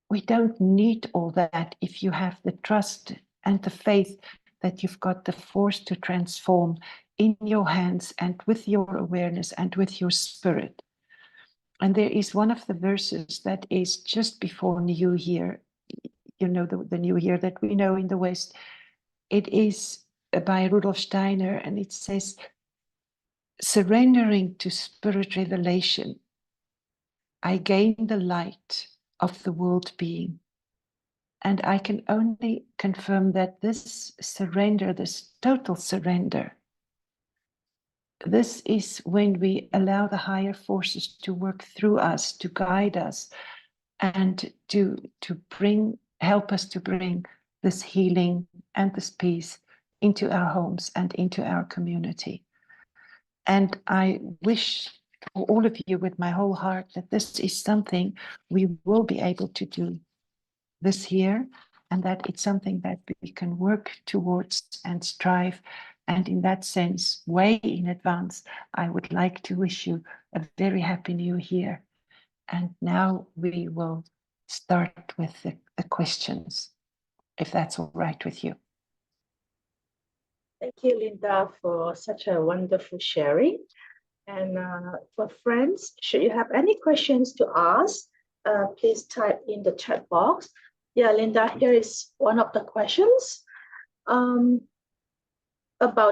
Speaker 3: We don't need all that if you have the trust and the faith that you've got the force to transform in your hands and with your awareness and with your spirit. And there is one of the verses that is just before New Year, the New Year that we know in the West. It is by Rudolf Steiner, and it says, surrendering to spirit revelation, I gain the light of the world being. And I can only confirm that this surrender, this total surrender, this is when we allow the higher forces to work through us, to guide us, and to help us to bring this healing and this peace into our homes and into our community. And I wish for all of you with my whole heart that this is something we will be able to do this year, and that it's something that we can work towards and strive. And in that sense, way in advance, I would like to wish you a very happy new year. And now we will start with the questions, if that's all right with you.
Speaker 1: Thank you, Linda, for such a wonderful sharing. And for friends, should you have any questions to ask, please type in the chat box. Yeah, Linda, here is one of the questions about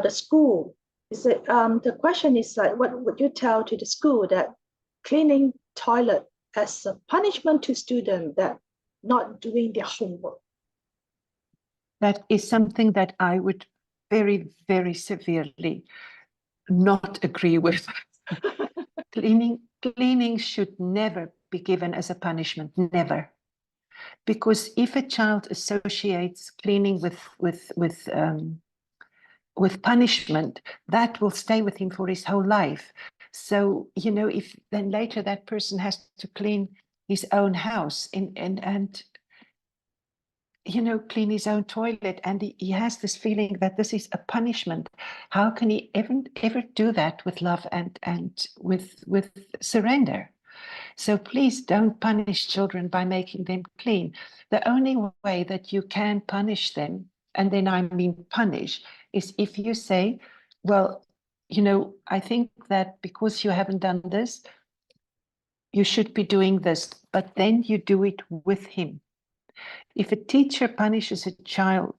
Speaker 1: the school. Is it the question is like, what would you tell to the school that cleaning toilet as a punishment to students that not doing their homework?
Speaker 3: That is something that I would very, very severely not agree with. Cleaning should never be given as a punishment, never. Because if a child associates cleaning with punishment, that will stay with him for his whole life. So, you know, if then later that person has to clean his own house and you know, clean his own toilet, and he has this feeling that this is a punishment. How can he ever do that with love and with surrender? So please don't punish children by making them clean. The only way that you can punish them, and then I mean punish, is if you say, well, you know, I think that because you haven't done this, you should be doing this, but then you do it with him. If a teacher punishes a child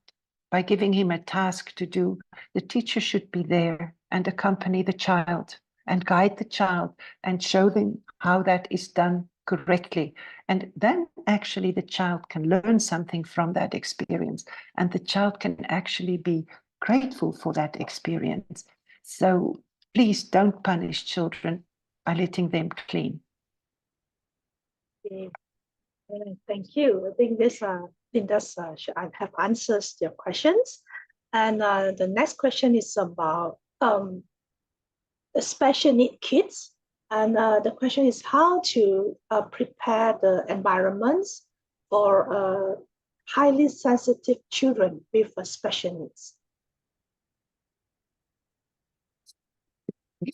Speaker 3: by giving him a task to do, the teacher should be there and accompany the child and guide the child and show them how that is done correctly. And then actually the child can learn something from that experience, and the child can actually be grateful for that experience. So please don't punish children by letting them clean.
Speaker 1: Okay. Thank you. I think this I have answers your questions. And the next question is about the special need kids. And the question is how to prepare the environments for highly sensitive children with special needs.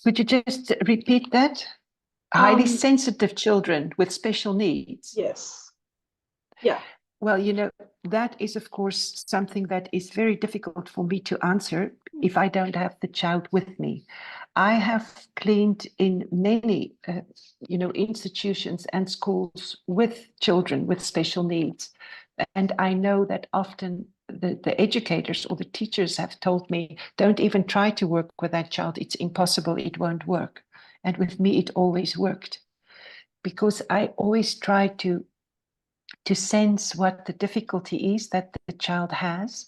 Speaker 3: Could you just repeat that? Highly sensitive children with special needs.
Speaker 1: Yes. Yeah.
Speaker 3: Well, you know, that is, of course, something that is very difficult for me to answer if I don't have the child with me. I have cleaned in many, you know, institutions and schools with children with special needs. And I know that often the educators or the teachers have told me, don't even try to work with that child. It's impossible. It won't work. And with me, it always worked, because I always try to sense what the difficulty is that the child has,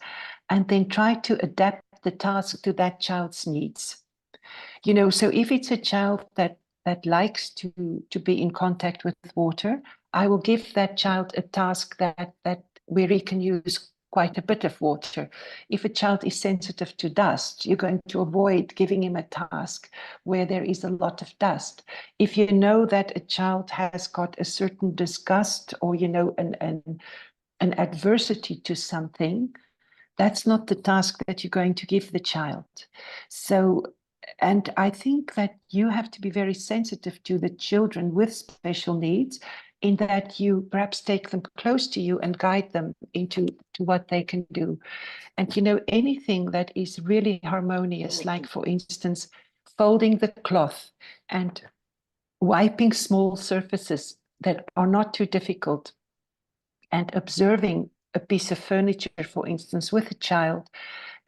Speaker 3: and then try to adapt the task to that child's needs. You know, so if it's a child that likes to be in contact with water, I will give that child a task that where he can use quite a bit of water. If a child is sensitive to dust, you're going to avoid giving him a task where there is a lot of dust. If you know that a child has got a certain disgust or, you know, an adversity to something, that's not the task that you're going to give the child. So, and I think that you have to be very sensitive to the children with special needs, in that you perhaps take them close to you and guide them into what they can do. And, you know, anything that is really harmonious, like, for instance, folding the cloth and wiping small surfaces that are not too difficult, and observing a piece of furniture, for instance, with a child,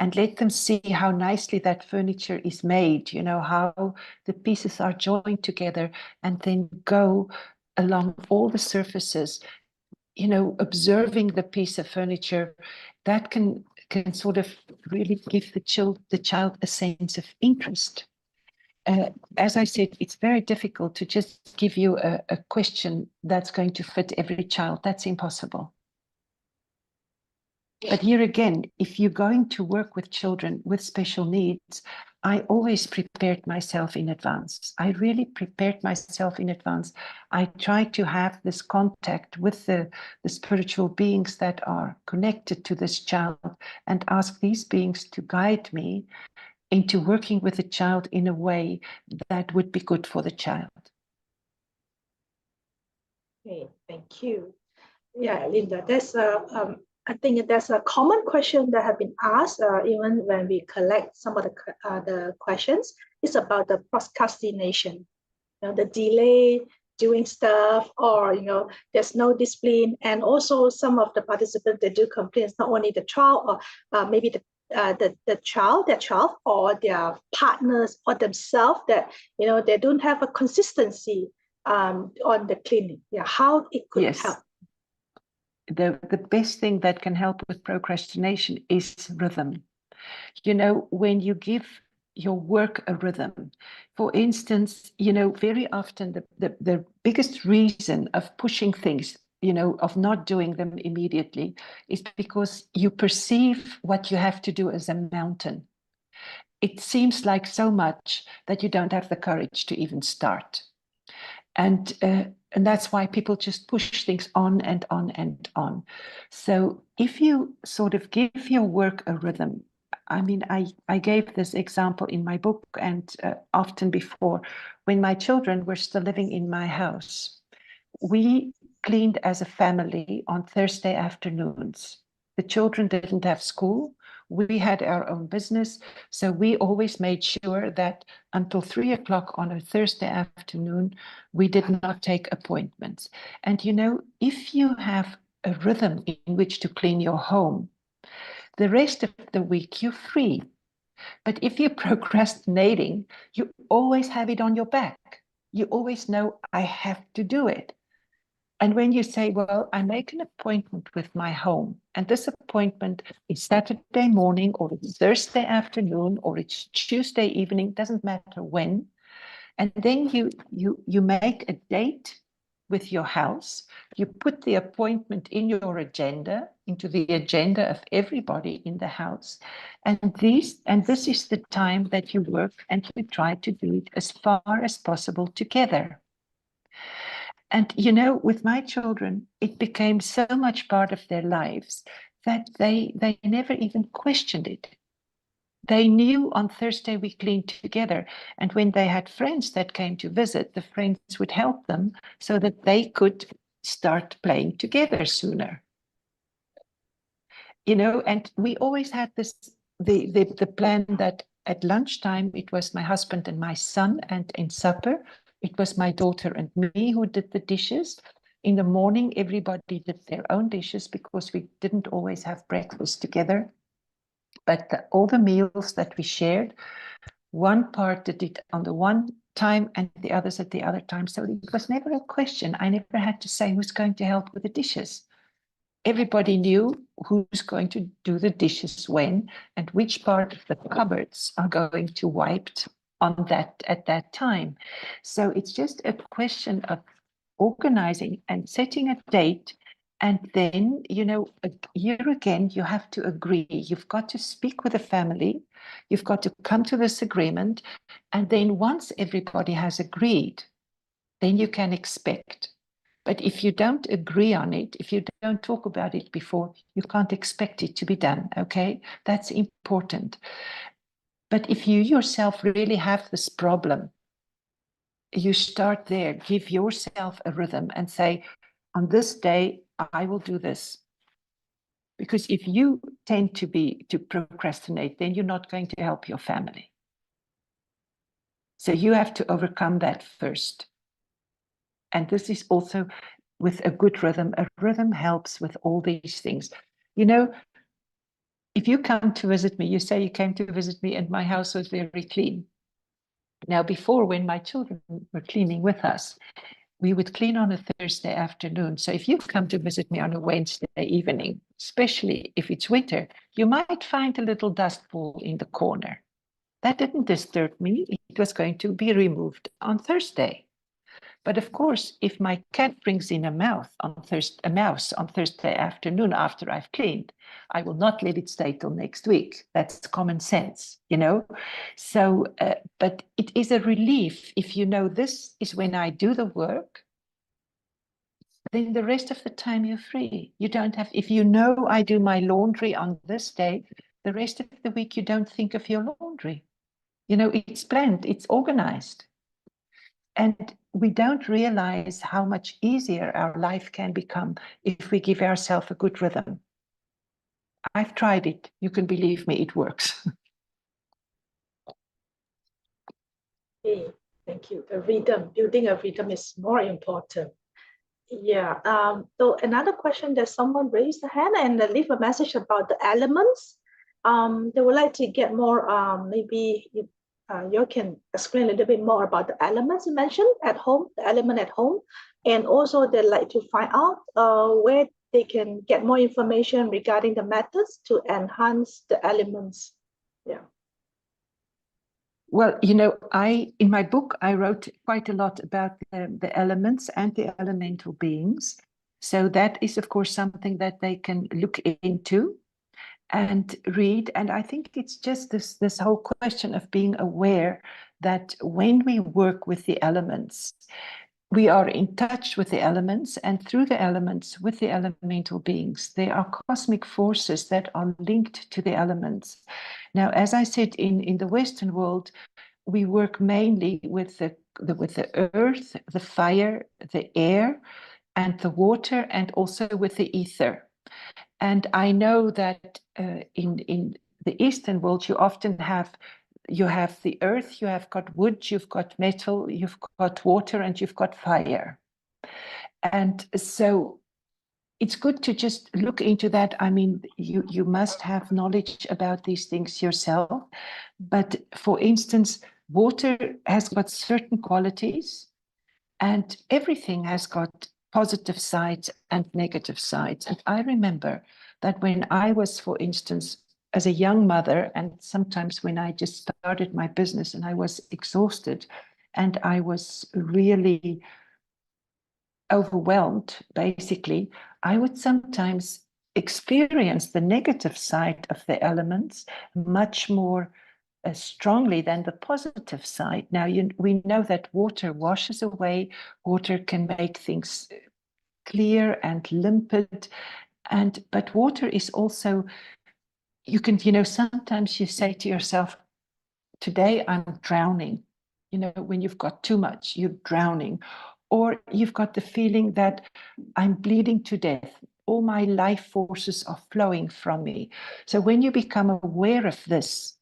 Speaker 3: and let them see how nicely that furniture is made, you know, how the pieces are joined together, and then go along all the surfaces, you know, observing the piece of furniture, that can sort of really give the child a sense of interest. As I said, it's very difficult to just give you a question that's going to fit every child. That's impossible. But here again, if you're going to work with children with special needs, I always prepared myself in advance. I really prepared myself in advance. I tried to have this contact with the spiritual beings that are connected to this child, and ask these beings to guide me into working with the child in a way that would be good for the child.
Speaker 1: Okay, thank you. Yeah, Linda, that's I think that's a common question that have been asked even when we collect some of the questions. It's about the procrastination, you know, the delay doing stuff, or, you know, there's no discipline. And also some of the participants, they do complain, it's not only the child, or maybe the child, their child, or their partners, or themselves, that, you know, they don't have a consistency on the cleaning. Yeah, how it could help.
Speaker 3: The best thing that can help with procrastination is rhythm. You know, when you give your work a rhythm, for instance, you know, very often the biggest reason of pushing things of not doing them immediately is because you perceive what you have to do as a mountain. It seems like so much that you don't have the courage to even start. And that's why people just push things on and on and on. So if you sort of give your work a rhythm, I mean, I gave this example in my book and often before, when my children were still living in my house, we cleaned as a family on Thursday afternoons. The children didn't have school. We had our own business. So we always made sure that until 3 o'clock on a Thursday afternoon, we did not take appointments. And if you have a rhythm in which to clean your home, the rest of the week you're free. But if you're procrastinating, you always have it on your back. You always know, I have to do it. And when you say, well, I make an appointment with my home, and this appointment is Saturday morning, or it's Thursday afternoon, or it's Tuesday evening, doesn't matter when. And then you make a date with your house. You put the appointment in your agenda, into the agenda of everybody in the house. And this is the time that you work, and you try to do it as far as possible together. And, with my children, it became so much part of their lives that they never even questioned it. They knew on Thursday we cleaned together. And when they had friends that came to visit, the friends would help them so that they could start playing together sooner. And we always had the plan that at lunchtime, it was my husband and my son, and in supper, it was my daughter and me who did the dishes. In the morning, everybody did their own dishes because we didn't always have breakfast together. But all the meals that we shared, one part did it on the one time and the others at the other time. So it was never a question. I never had to say who's going to help with the dishes. Everybody knew who's going to do the dishes when and which part of the cupboards are going to wiped on that at that time. So it's just a question of organizing and setting a date. And then, here again, you have to agree. You've got to speak with the family. You've got to come to this agreement. And then once everybody has agreed, then you can expect. But if you don't agree on it, if you don't talk about it before, you can't expect it to be done, okay? That's important. But if you yourself really have this problem, you start there, give yourself a rhythm and say, on this day, I will do this. Because if you tend to procrastinate, then you're not going to help your family. So you have to overcome that first. And this is also with a good rhythm. A rhythm helps with all these things. If you come to visit me, you say you came to visit me and my house was very clean. Now, before, when my children were cleaning with us, we would clean on a Thursday afternoon. So if you come to visit me on a Wednesday evening, especially if it's winter, you might find a little dust ball in the corner. That didn't disturb me. It was going to be removed on Thursday. But of course, if my cat brings in a mouse on Thursday afternoon after I've cleaned, I will not let it stay till next week. That's common sense, So, but it is a relief if you know this is when I do the work. Then the rest of the time you're free. You don't have, if you know I do my laundry on this day, the rest of the week you don't think of your laundry. It's planned, it's organized. And we don't realize how much easier our life can become if we give ourselves a good rhythm. I've tried it. You can believe me, it works.
Speaker 1: Okay, thank you. The rhythm, building a rhythm is more important. Yeah. So another question that someone raised a hand and leave a message about the elements. They would like to get more. Maybe you can explain a little bit more about the elements you mentioned at home, the element at home, and also they'd like to find out where they can get more information regarding the methods to enhance the elements. Yeah.
Speaker 3: Well, in my book, I wrote quite a lot about the elements and the elemental beings. So that is, of course, something that they can look into and read. And I think it's just this whole question of being aware that when we work with the elements, we are in touch with the elements, and through the elements, with the elemental beings. There are cosmic forces that are linked to the elements. Now, as I said, in the Western world, we work mainly with the earth, the fire, the air, and the water, and also with the ether. And I know that in the Eastern world, you often have the earth, you have got wood, you've got metal, you've got water, and you've got fire. And so it's good to just look into that. I mean, you must have knowledge about these things yourself. But for instance, water has got certain qualities, and everything has got positive sides and negative sides. And I remember that when I was, for instance, as a young mother, and sometimes when I just started my business and I was exhausted and I was really overwhelmed, basically, I would sometimes experience the negative side of the elements much more strongly than the positive side. Now, we know that water washes away, water can make things clear and limpid, but water is also, you can, sometimes you say to yourself, today I'm drowning. When you've got too much, you're drowning. Or you've got the feeling that I'm bleeding to death. All my life forces are flowing from me. So when you become aware of this,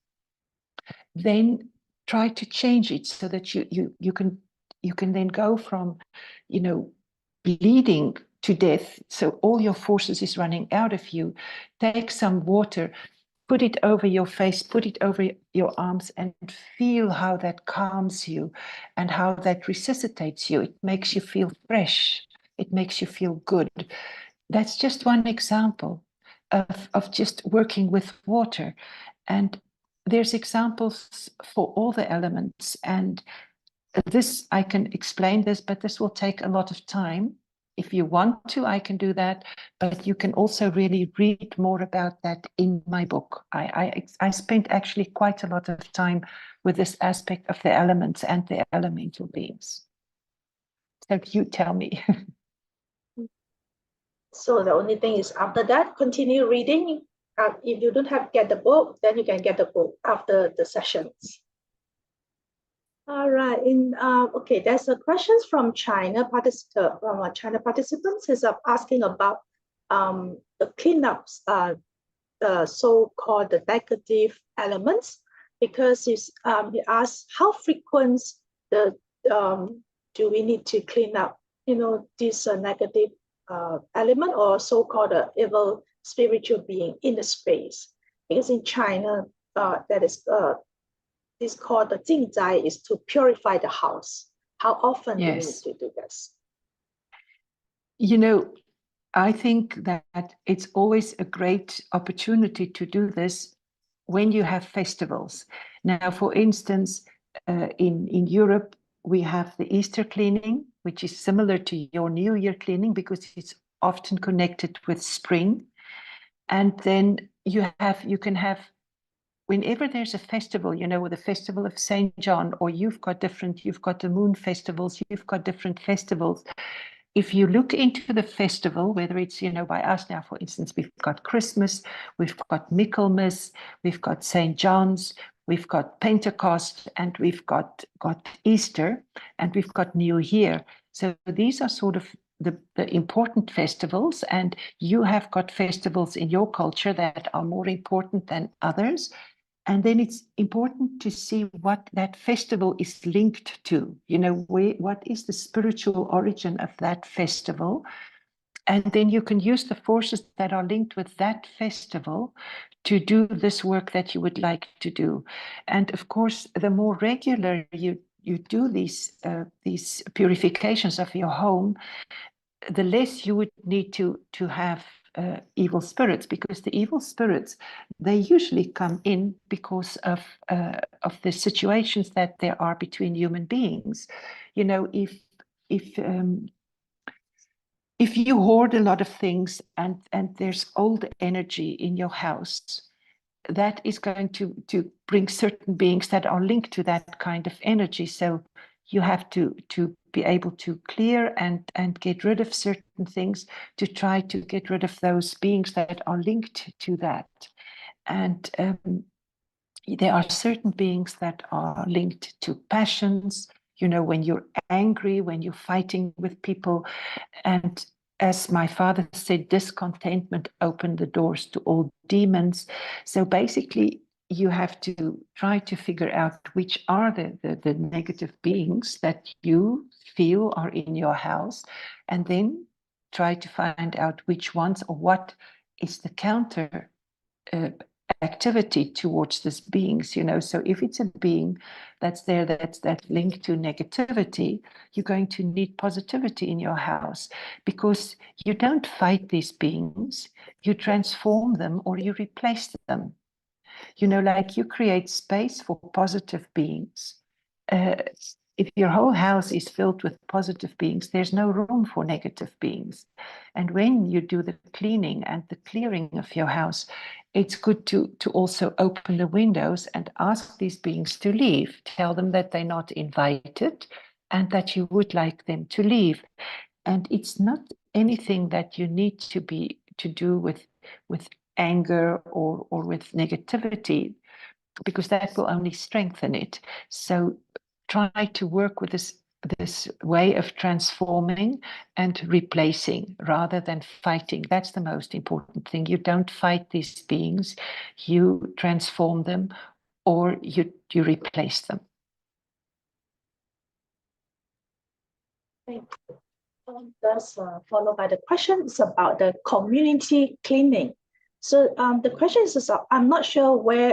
Speaker 3: then try to change it so that you can then go from, bleeding to death. So all your forces is running out of you. Take some water, put it over your face, put it over your arms, and feel how that calms you and how that resuscitates you. It makes you feel fresh. It makes you feel good. That's just one example of just working with water. And there's examples for all the elements. And this, I can explain this, but this will take a lot of time. If you want to, I can do that, but you can also really read more about that in my book. I spent actually quite a lot of time with this aspect of the elements and the elemental beings. So you tell me.
Speaker 1: So the only thing is after that, continue reading. If you don't have get the book, then you can get the book after the sessions. All right. Okay, there's a questions from China participants is asking about the cleanups, the so-called the negative elements, because he asked how frequent do we need to clean up, this negative element or so-called evil spiritual being in the space, because in China that is this called the 净斋 is to purify the house. How often do we need to do this?
Speaker 3: I think that it's always a great opportunity to do this when you have festivals. Now, for instance, in Europe, we have the Easter cleaning, which is similar to your New Year cleaning because it's often connected with spring. And then you can have, whenever there's a festival, with the festival of St. John, or you've got the moon festivals, you've got different festivals. If you look into the festival, whether it's, by us now, for instance, we've got Christmas, we've got Michaelmas, we've got St. John's, we've got Pentecost, and we've got Easter, and we've got New Year. So these are sort of the important festivals, and you have got festivals in your culture that are more important than others. And then it's important to see what that festival is linked to, what is the spiritual origin of that festival. And then you can use the forces that are linked with that festival to do this work that you would like to do. And of course, the more regular you do these purifications of your home, the less you would need to have evil spirits, because the evil spirits, they usually come in because of the situations that there are between human beings. If if you hoard a lot of things and there's old energy in your house, that is going to bring certain beings that are linked to that kind of energy. So you have to be able to clear and get rid of certain things to try to get rid of those beings that are linked to that. And there are certain beings that are linked to passions, you know, when you're angry, when you're fighting with people. And as my father said, discontentment opened the doors to all demons. So basically, you have to try to figure out which are the negative beings that you feel are in your house, and then try to find out which ones or what is the counter activity towards these beings, you know. So if it's a being that's there that's linked to negativity, you're going to need positivity in your house, because you don't fight these beings, you transform them or you replace them. You know, like you create space for positive beings. If your whole house is filled with positive beings, there's no room for negative beings. And when you do the cleaning and the clearing of your house, it's good to also open the windows and ask these beings to leave. Tell them that they're not invited and that you would like them to leave. And it's not anything that you need to do with anger or with negativity, because that will only strengthen it. So try to work with this way of transforming and replacing rather than fighting. That's the most important thing. You don't fight these beings, you transform them or you replace them.
Speaker 1: That's followed by the question is about the community cleaning. So the question is, I'm not sure where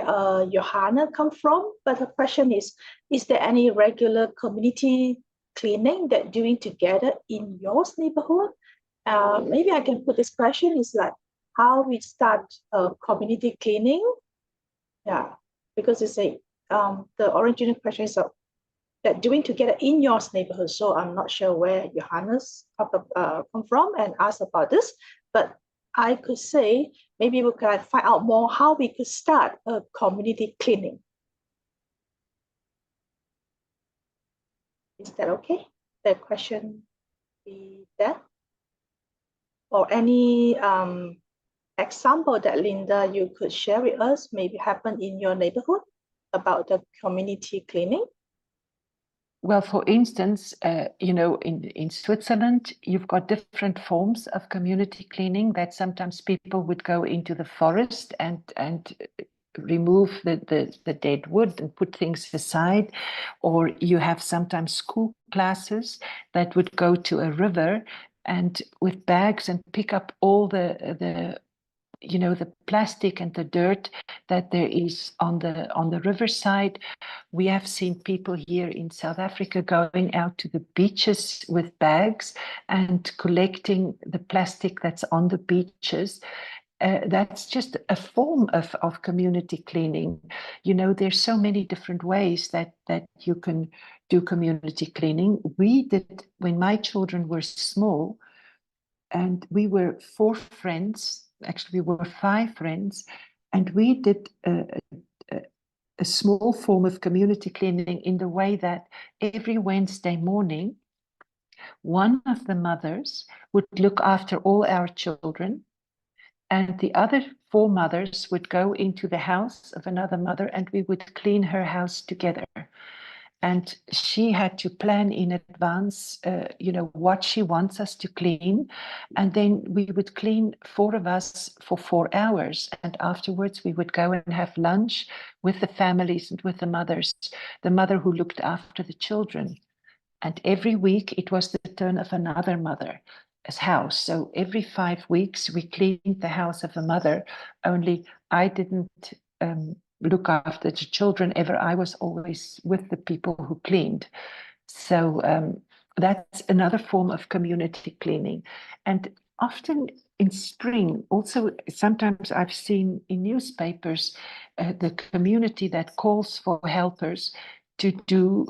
Speaker 1: Johanna come from, but the question is there any regular community cleaning that doing together in your neighborhood? Maybe I can put this question is like how we start community cleaning. Yeah, because it's a the original question is that doing together in your neighborhood. So I'm not sure where Johannes come from and ask about this, but I could say maybe we can find out more how we could start a community cleaning. Is that okay? The question be that? Or any example that Linda you could share with us maybe happen in your neighborhood about the community cleaning?
Speaker 3: Well, for instance, you know, in Switzerland, you've got different forms of community cleaning that sometimes people would go into the forest and remove the dead wood and put things aside. Or you have sometimes school classes that would go to a river and with bags and pick up all the you know, the plastic and the dirt that there is on the riverside. We have seen people here in South Africa going out to the beaches with bags and collecting the plastic that's on the beaches. That's just a form of community cleaning. You know, there's so many different ways that you can do community cleaning. We did, when my children were small, and we were 4 friends, actually we were 5 friends, and we did a small form of community cleaning in the way that every Wednesday morning, one of the mothers would look after all our children, and the other 4 mothers would go into the house of another mother and we would clean her house together. And she had to plan in advance, you know, what she wants us to clean. And then we would clean 4 of us for 4 hours. And afterwards we would go and have lunch with the families and with the mothers, the mother who looked after the children. And every week it was the turn of another mother's house. So every 5 weeks we cleaned the house of a mother, only I didn't look after the children ever. I was always with the people who cleaned. So that's another form of community cleaning. And often in spring, also sometimes I've seen in newspapers the community that calls for helpers to do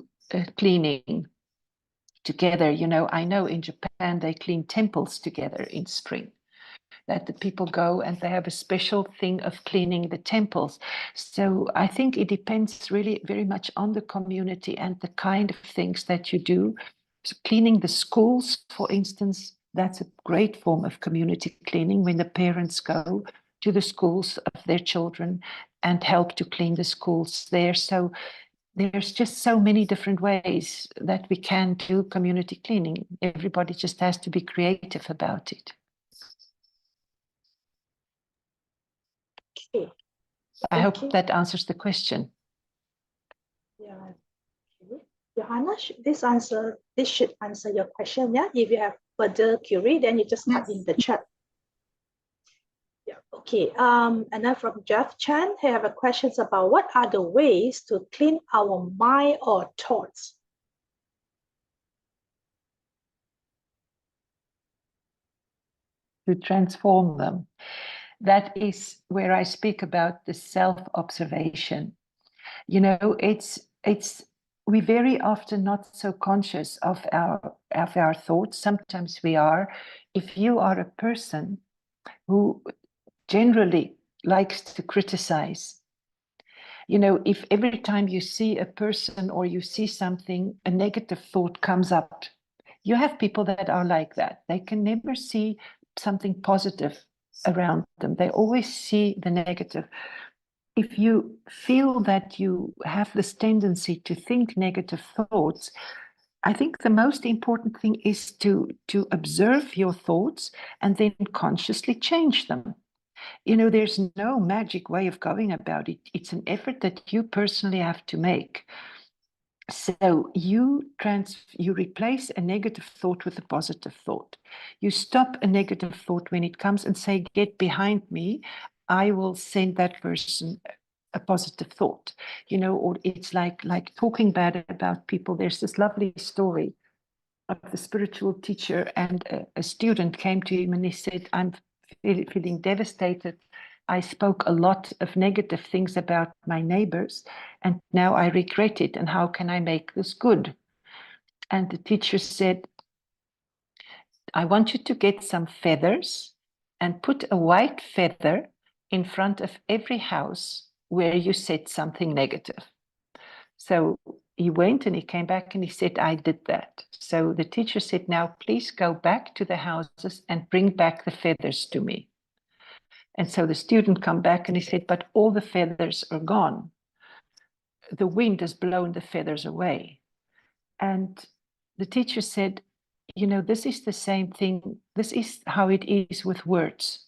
Speaker 3: cleaning. together. You know, I know in Japan they clean temples together in spring, that the people go and they have a special thing of cleaning the temples. So I think it depends really very much on the community and the kind of things that you do. So cleaning the schools, for instance, that's a great form of community cleaning, when the parents go to the schools of their children and help to clean the schools there. So there's just so many different ways that we can do community cleaning. Everybody just has to be creative about it.
Speaker 1: Okay.
Speaker 3: I
Speaker 1: Thank
Speaker 3: hope
Speaker 1: you.
Speaker 3: that answers the question.
Speaker 1: Yeah. Okay. Johanna, this should answer your question. Yeah. If you have further query, then you just type in the chat. Yeah. Okay. And then from Jeff Chan, he have a questions about what are the ways to clean our mind or thoughts.
Speaker 3: To transform them. That is where I speak about the self-observation. You know, we very often not so conscious of our thoughts. Sometimes we are. If you are a person who generally likes to criticize, you know, if every time you see a person or you see something, a negative thought comes up. You have people that are like that. They can never see something positive around them. They always see the negative. If you feel that you have this tendency to think negative thoughts, I think the most important thing is to observe your thoughts and then consciously change them. You know, there's no magic way of going about it. It's an effort that you personally have to make. So you replace a negative thought with a positive thought. You stop a negative thought when it comes and say, get behind me. I will send that person a positive thought, you know, or it's like talking bad about people. There's this lovely story of the spiritual teacher, and a student came to him and he said, I'm feeling devastated. I spoke a lot of negative things about my neighbors, and now I regret it. And how can I make this good? And the teacher said, I want you to get some feathers and put a white feather in front of every house where you said something negative. So he went and he came back and he said, I did that. So the teacher said, now please go back to the houses and bring back the feathers to me. And so the student come back and he said, but all the feathers are gone. The wind has blown the feathers away. And the teacher said, you know, this is the same thing. This is how it is with words.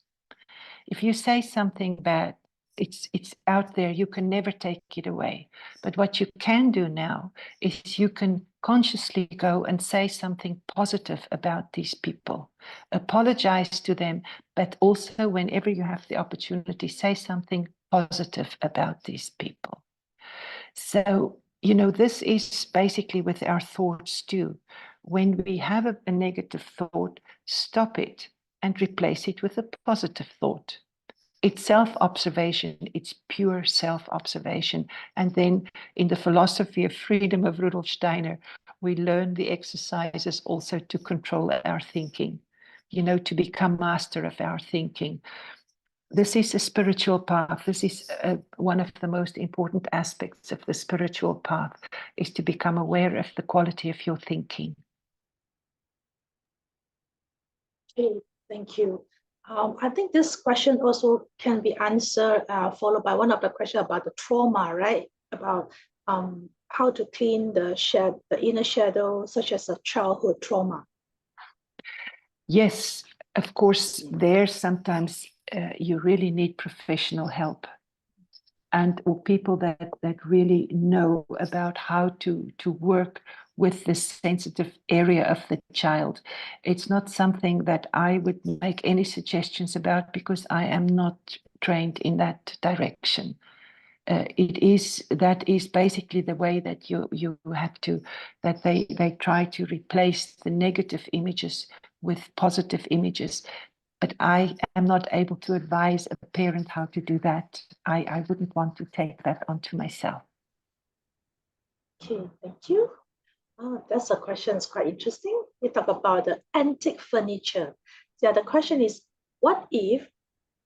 Speaker 3: If you say something bad, it's out there. You can never take it away. But what you can do now is you can consciously go and say something positive about these people. Apologize to them, but also whenever you have the opportunity, say something positive about these people. So, you know, this is basically with our thoughts too. When we have a negative thought, stop it and replace it with a positive thought. It's self-observation. It's pure self-observation. And then in the philosophy of freedom of Rudolf Steiner, we learn the exercises also to control our thinking, you know, to become master of our thinking. This is a spiritual path. This is one of the most important aspects of the spiritual path, is to become aware of the quality of your thinking.
Speaker 1: Okay, thank you. I think this question also can be answered, followed by one of the questions about the trauma, right? About how to clean the inner shadow, such as a childhood trauma.
Speaker 3: Yes, of course, there sometimes you really need professional help, and or people that really know about how to work with this sensitive area of the child. It's not something that I would make any suggestions about, because I am not trained in that direction. That is basically the way that you have to, that they try to replace the negative images with positive images. But I am not able to advise a parent how to do that. I wouldn't want to take that onto myself.
Speaker 1: Okay, thank you. Oh, that's a question. It's quite interesting. We talk about the antique furniture. Yeah, the question is, what if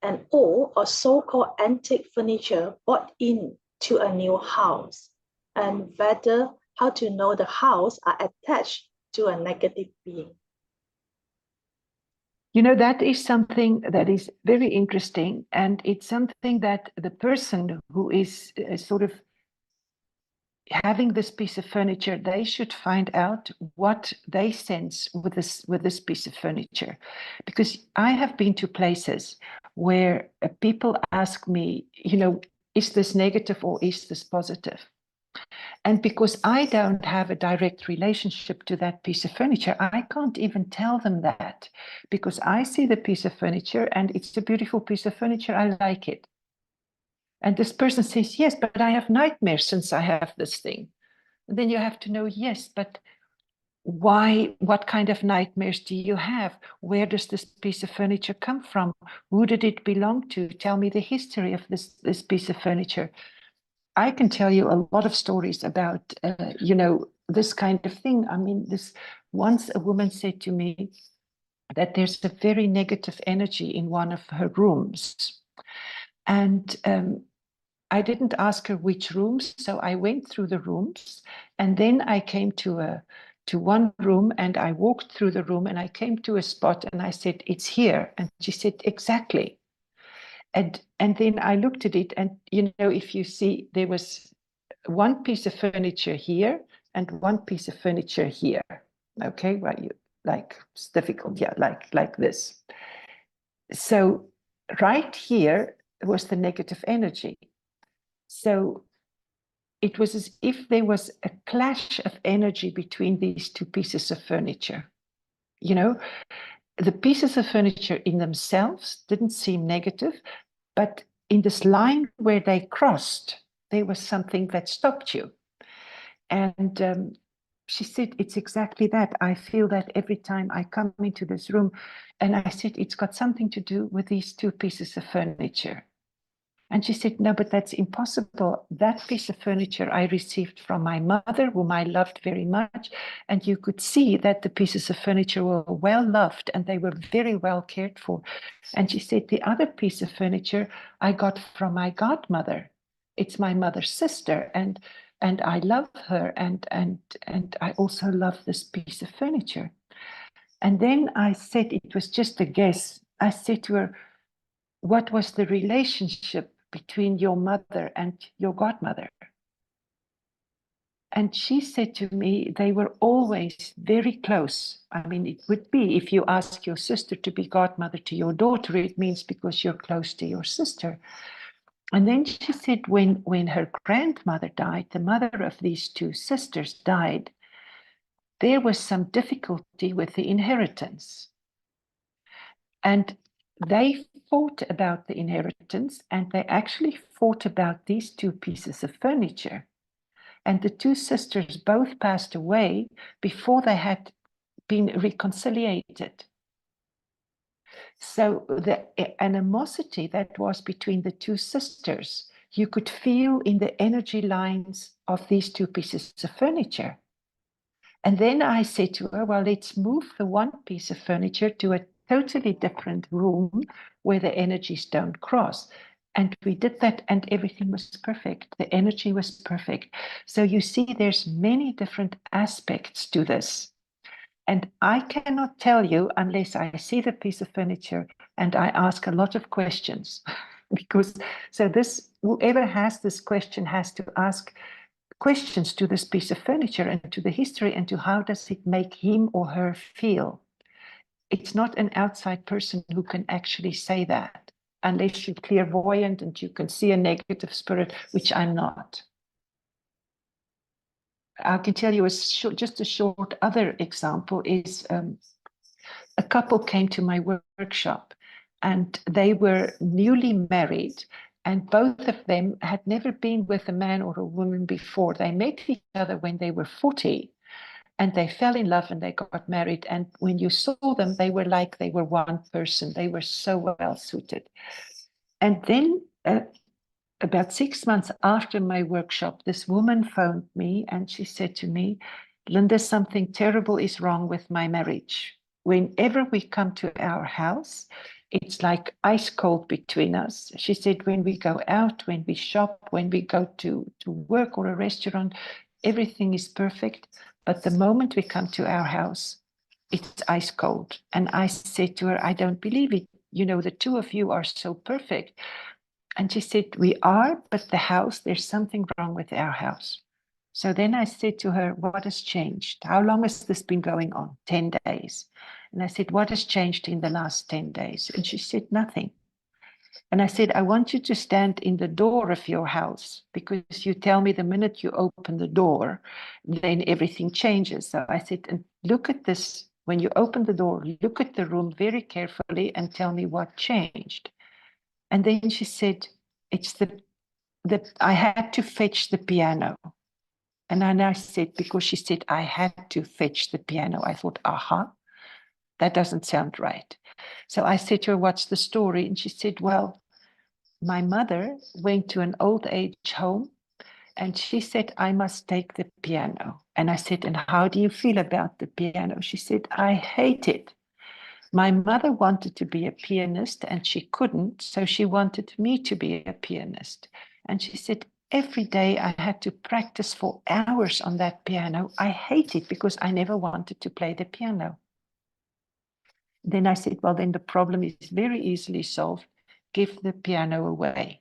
Speaker 1: an old or so-called antique furniture bought into a new house, and whether how to know the house are attached to a negative being?
Speaker 3: You know, that is something that is very interesting, and it's something that the person who is sort of having this piece of furniture, they should find out what they sense with this piece of furniture. Because I have been to places where people ask me, you know, is this negative or is this positive? And because I don't have a direct relationship to that piece of furniture, I can't even tell them that, because I see the piece of furniture and it's a beautiful piece of furniture. I like it. And this person says, yes, but I have nightmares since I have this thing. And then you have to know, yes, but why? What kind of nightmares do you have? Where does this piece of furniture come from? Who did it belong to? Tell me the history of this piece of furniture. I can tell you a lot of stories about, you know, this kind of thing. I mean, once a woman said to me that there's a very negative energy in one of her rooms. And I didn't ask her which rooms, so I went through the rooms, and then I came to one room, and I walked through the room, and I came to a spot, and I said, it's here. And she said, exactly. And then I looked at it, and, you know, if you see, there was one piece of furniture here and one piece of furniture here. Okay, well, it's difficult, yeah, like this. So right here was the negative energy. So it was as if there was a clash of energy between these two pieces of furniture. You know, the pieces of furniture in themselves didn't seem negative, but in this line where they crossed, there was something that stopped you. And she said, it's exactly that. I feel that every time I come into this room. And I said, it's got something to do with these two pieces of furniture. And she said, no, but that's impossible. That piece of furniture I received from my mother, whom I loved very much. And you could see that the pieces of furniture were well loved and they were very well cared for. And she said, the other piece of furniture I got from my godmother. It's my mother's sister. And I love her. And I also love this piece of furniture. And then I said, it was just a guess. I said to her, what was the relationship between your mother and your godmother? And she said to me, they were always very close. I mean, it would be if you ask your sister to be godmother to your daughter, it means because you're close to your sister. And then she said, when her grandmother died, the mother of these two sisters died, there was some difficulty with the inheritance. And they fought about the inheritance, and they actually fought about these two pieces of furniture. And the two sisters both passed away before they had been reconciliated. So the animosity that was between the two sisters, you could feel in the energy lines of these two pieces of furniture. And then I said to her, well, let's move the one piece of furniture to a totally different room where the energies don't cross. And we did that, and everything was perfect. The energy was perfect. So you see, there's many different aspects to this. And I cannot tell you unless I see the piece of furniture and I ask a lot of questions. Because whoever has this question has to ask questions to this piece of furniture and to the history and to how does it make him or her feel. It's not an outside person who can actually say that, unless you're clairvoyant and you can see a negative spirit, which I'm not. I can tell you just a short other example is a couple came to my workshop and they were newly married, and both of them had never been with a man or a woman before. They met each other when they were 40 and they fell in love and they got married. And when you saw them, they were like they were one person. They were so well suited. And then about 6 months after my workshop, this woman phoned me and she said to me, Linda, something terrible is wrong with my marriage. Whenever we come to our house, it's like ice cold between us. She said, when we go out, when we shop, when we go to work or a restaurant, everything is perfect. But the moment we come to our house, it's ice cold. And I said to her, I don't believe it. You know, the two of you are so perfect. And she said, we are, but the house, there's something wrong with our house. So then I said to her, what has changed? How long has this been going on? 10 days. And I said, what has changed in the last 10 days? And she said, nothing. And I said, I want you to stand in the door of your house because you tell me the minute you open the door, then everything changes. So I said, and look at this. When you open the door, look at the room very carefully and tell me what changed. And then she said, it's that I had to fetch the piano. And then I said, because she said, I had to fetch the piano. I thought, aha, that doesn't sound right. So I said to her, what's the story? And she said, well, my mother went to an old age home and she said, I must take the piano. And I said, and how do you feel about the piano? She said, I hate it. My mother wanted to be a pianist and she couldn't, so she wanted me to be a pianist. And she said, every day I had to practice for hours on that piano. I hate it because I never wanted to play the piano. Then I said, well, then the problem is very easily solved. Give the piano away.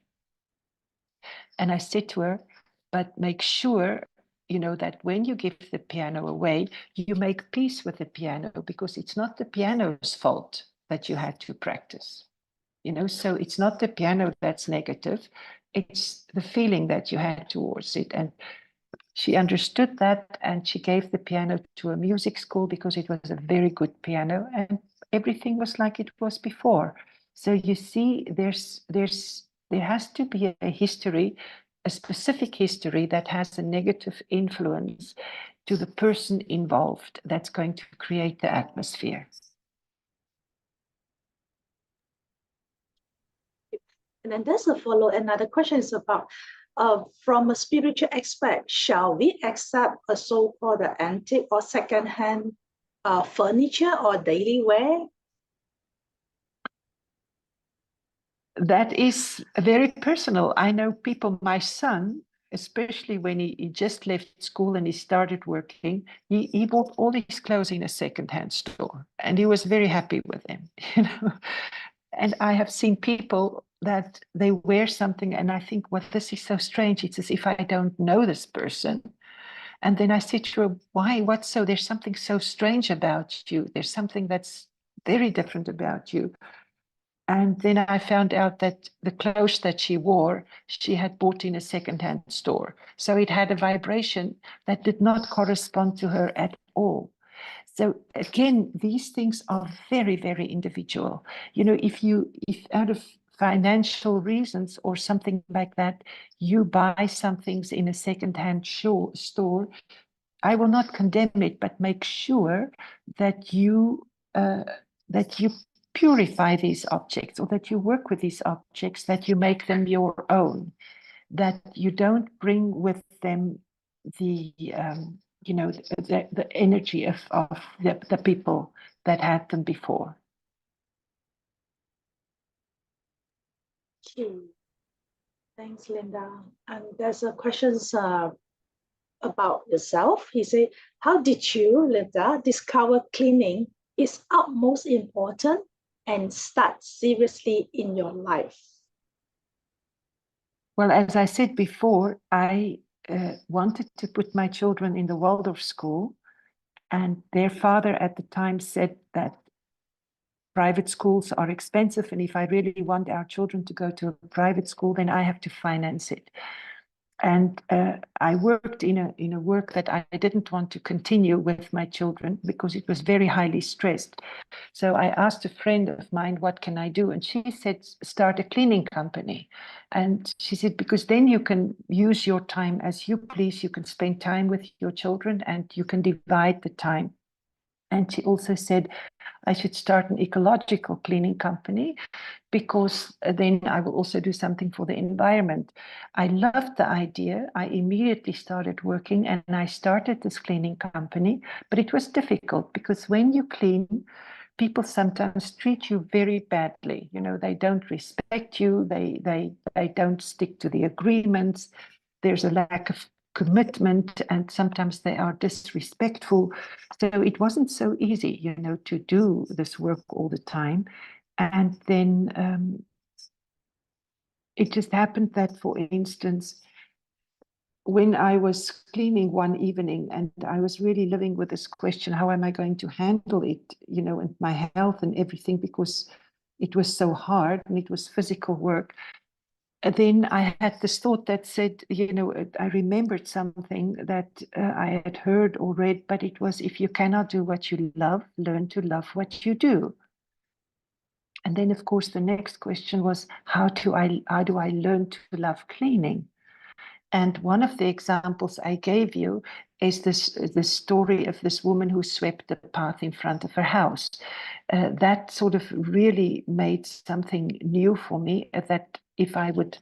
Speaker 3: And I said to her, but make sure, you know, that when you give the piano away, you make peace with the piano because it's not the piano's fault that you had to practice. You know, so it's not the piano that's negative, it's the feeling that you had towards it. And she understood that and she gave the piano to a music school because it was a very good piano and everything was like it was before. So you see, there has to be a history, a specific history that has a negative influence to the person involved that's going to create the atmosphere.
Speaker 1: And then there's a follow. Another question is about, from a spiritual aspect, shall we accept a so-called antique or second-hand furniture or daily wear?
Speaker 3: That is very personal. I know people, my son, especially when he just left school and he started working, he bought all his clothes in a second-hand store and he was very happy with them, you know. And I have seen people that they wear something and I think, well, this is so strange. It's as if I don't know this person. And then I said to her, why? What's so? There's something so strange about you. There's something that's very different about you. And then I found out that the clothes that she wore, she had bought in a secondhand store. So it had a vibration that did not correspond to her at all. So again, these things are very, very individual. You know, if out of financial reasons or something like that, you buy some things in a secondhand store, I will not condemn it, but make sure that you purify these objects or that you work with these objects, that you make them your own, that you don't bring with them the you know, the energy of the people that had them before.
Speaker 1: Okay. Thanks, Linda. And there's a question about yourself. He said, how did you, Linda, discover cleaning is utmost important and start seriously in your life?
Speaker 3: Well, as I said before, I wanted to put my children in the Waldorf school, and their father at the time said that private schools are expensive, and if I really want our children to go to a private school, then I have to finance it. And I worked in a work that I didn't want to continue with my children because it was very highly stressed. So I asked a friend of mine, what can I do? And she said, start a cleaning company. And she said, because then you can use your time as you please. You can spend time with your children and you can divide the time. And she also said, I should start an ecological cleaning company, because then I will also do something for the environment. I loved the idea. I immediately started working and I started this cleaning company, but it was difficult because when you clean, people sometimes treat you very badly. You know, they don't respect you. They don't stick to the agreements. There's a lack of commitment, and sometimes they are disrespectful. So it wasn't so easy, you know, to do this work all the time. And then it just happened that, for instance, when I was cleaning one evening and I was really living with this question, how am I going to handle it, you know, and my health and everything, because it was so hard and it was physical work. And then I had this thought that said, you know, I remembered something that I had heard or read, but it was, if you cannot do what you love, learn to love what you do. And then, of course, the next question was, how do I learn to love cleaning? And one of the examples I gave you is this story of this woman who swept the path in front of her house. That sort of really made something new for me, that if I would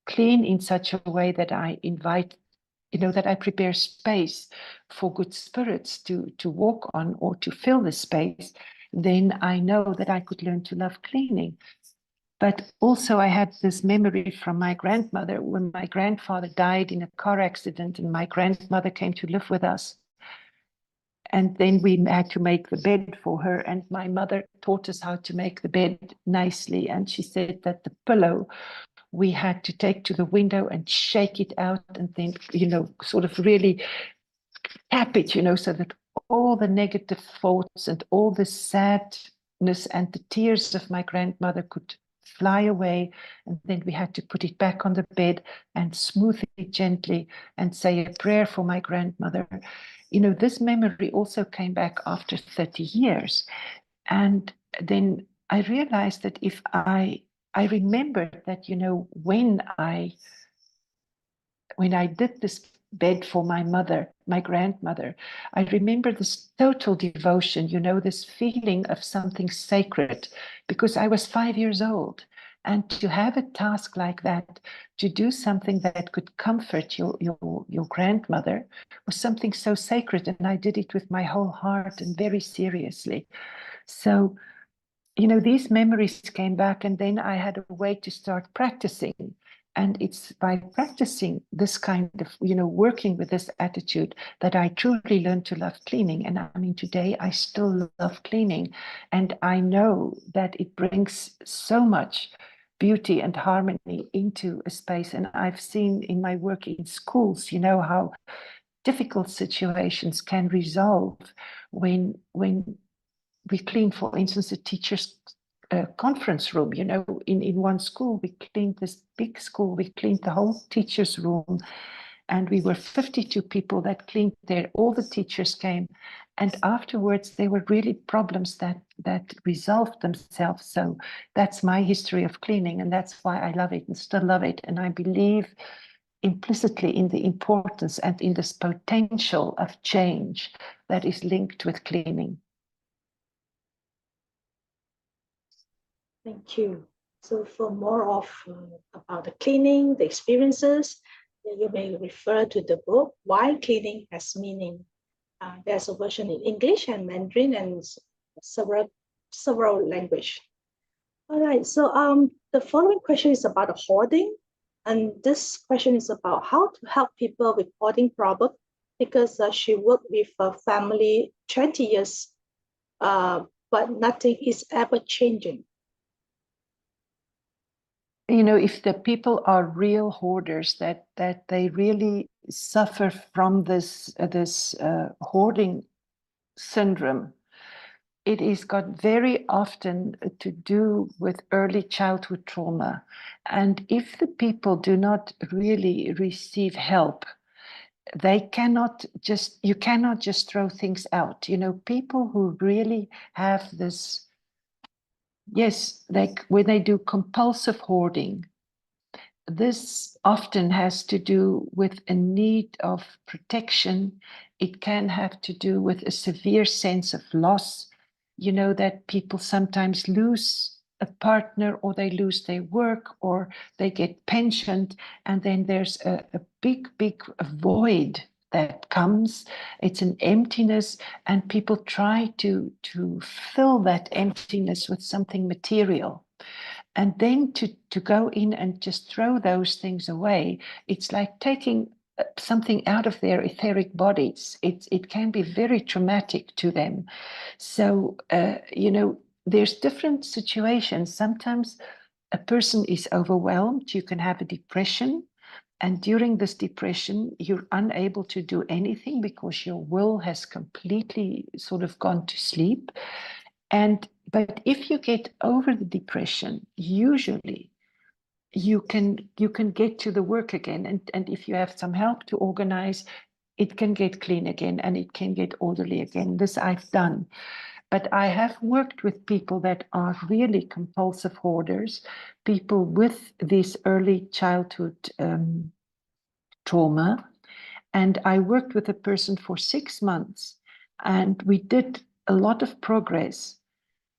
Speaker 3: clean in such a way that I invite, you know, that I prepare space for good spirits to walk on or to fill the space, then I know that I could learn to love cleaning. But also I had this memory from my grandmother when my grandfather died in a car accident and my grandmother came to live with us. And then we had to make the bed for her, and my mother taught us how to make the bed nicely. And she said that the pillow we had to take to the window and shake it out and then, you know, sort of really tap it, you know, so that all the negative thoughts and all the sadness and the tears of my grandmother could fly away. And then we had to put it back on the bed and smooth it gently and say a prayer for my grandmother. You know, this memory also came back after 30 years. And then I realized that if I remembered that, you know, when I did this bed for my mother, my grandmother, I remember this total devotion, you know, this feeling of something sacred, because I was 5 years old. And to have a task like that, to do something that could comfort your grandmother, was something so sacred. And I did it with my whole heart and very seriously. So, you know, these memories came back, and then I had a way to start practicing. And it's by practicing this kind of, you know, working with this attitude that I truly learned to love cleaning. And I mean, today I still love cleaning. And I know that it brings so much beauty and harmony into a space. And I've seen in my work in schools, you know, how difficult situations can resolve when we cleaned, for instance, a teacher's conference room. You know, in one school, we cleaned this big school, we cleaned the whole teacher's room, and we were 52 people that cleaned there. All the teachers came, and afterwards there were really problems that resolved themselves. So that's my history of cleaning, and that's why I love it and still love it. And I believe implicitly in the importance and in this potential of change that is linked with cleaning.
Speaker 1: Thank you. So for more of about the cleaning, the experiences, you may refer to the book, Why Cleaning Has Meaning. There's a version in English and Mandarin and several language. All right, so the following question is about hoarding. And this question is about how to help people with hoarding problem, because she worked with a family 20 years, but nothing is ever changing.
Speaker 3: You know, if the people are real hoarders, that they really suffer from this hoarding syndrome, it is got very often to do with early childhood trauma. And if the people do not really receive help, you cannot just throw things out. You know, people who really have this, yes, like when they do compulsive hoarding, this often has to do with a need of protection. It can have to do with a severe sense of loss. you know, that people sometimes lose a partner, or they lose their work, or they get pensioned, and then there's a big void that comes. It's an emptiness, and people try to fill that emptiness with something material. And then to go in and just throw those things away, it's like taking something out of their etheric bodies. It can be very traumatic to them. So, you know, there's different situations. Sometimes a person is overwhelmed. You can have a depression. And during this depression, you're unable to do anything because your will has completely sort of gone to sleep. But if you get over the depression, usually you can get to the work again. And if you have some help to organize, it can get clean again, and it can get orderly again. This I've done. But I have worked with people that are really compulsive hoarders, people with this early childhood trauma. And I worked with a person for 6 months, and we did a lot of progress.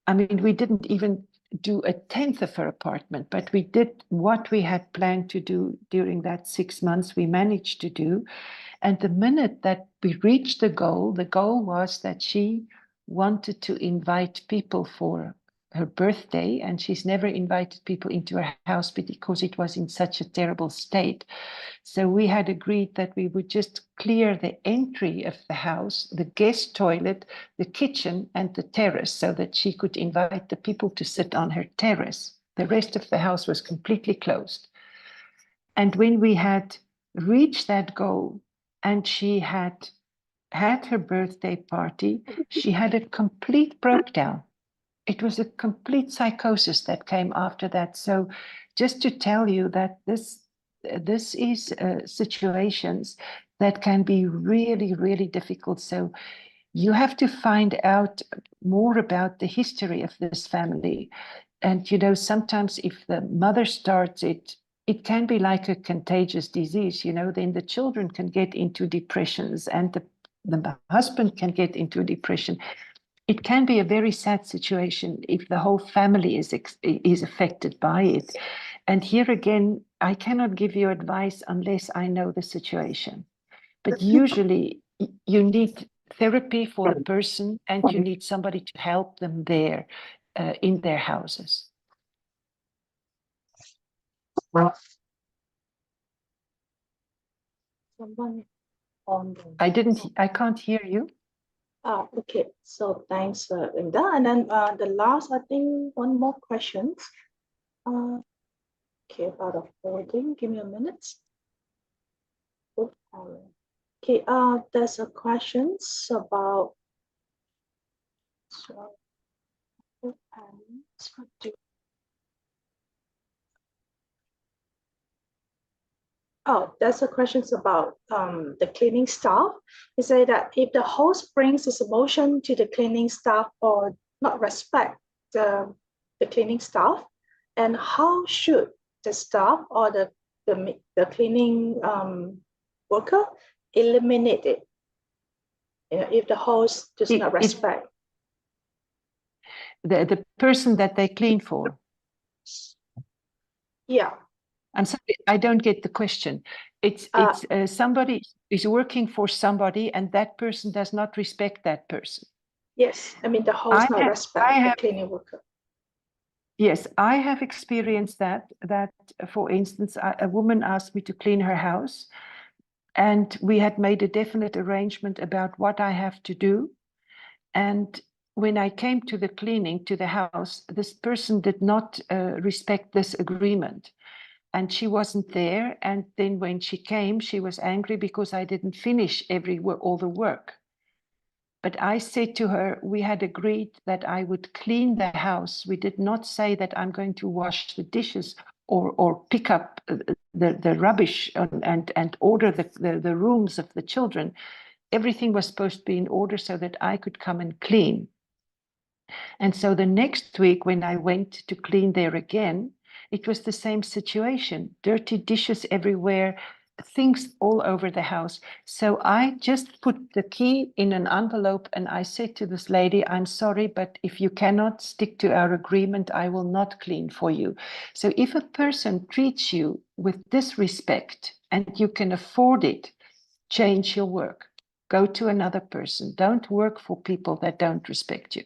Speaker 3: I mean, we didn't even do a tenth of her apartment, but we did what we had planned to do during that 6 months, we managed to do. And the minute that we reached the goal was that she wanted to invite people for her birthday, and she's never invited people into her house because it was in such a terrible state. So we had agreed that we would just clear the entry of the house, the guest toilet, the kitchen, and the terrace, so that she could invite the people to sit on her terrace. The rest of the house was completely closed. And when we had reached that goal, and she had her birthday party, she had a complete breakdown. It was a complete psychosis that came after that. So just to tell you that this is situations that can be really, really difficult. So you have to find out more about the history of this family. And, you know, sometimes if the mother starts it, it can be like a contagious disease, you know, then the children can get into depressions, and the husband can get into depression. It can be a very sad situation if the whole family is affected by it. And here again, I cannot give you advice unless I know the situation. But usually you need therapy for the person, and you need somebody to help them there in their houses.
Speaker 1: Someone on the
Speaker 3: I can't hear you.
Speaker 1: Oh, okay. So thanks, Linda. And then the last, I think, one more question. Okay, about the hoarding. Give me a minute. Okay, there's a questions about so oh, there's a questions about the cleaning staff. He said that if the host brings his emotion to the cleaning staff or not respect the cleaning staff, and how should the staff or the cleaning worker eliminate it? You know, if the host does not respect
Speaker 3: the person that they clean for.
Speaker 1: Yeah.
Speaker 3: I'm sorry, I don't get the question. It's somebody is working for somebody, and that person does not respect that person.
Speaker 1: Yes, I mean the host not respect the cleaning worker.
Speaker 3: Yes, I have experienced that. For instance, a woman asked me to clean her house, and we had made a definite arrangement about what I have to do. And when I came to the cleaning to the house, this person did not respect this agreement. And she wasn't there. And then when she came, she was angry because I didn't finish all the work. But I said to her, we had agreed that I would clean the house. We did not say that I'm going to wash the dishes or pick up the rubbish and order the rooms of the children. Everything was supposed to be in order so that I could come and clean. And so the next week when I went to clean there again, it was the same situation, dirty dishes everywhere, things all over the house. So I just put the key in an envelope and I said to this lady, I'm sorry, but if you cannot stick to our agreement, I will not clean for you. So if a person treats you with disrespect and you can afford it, change your work. Go to another person. Don't work for people that don't respect you.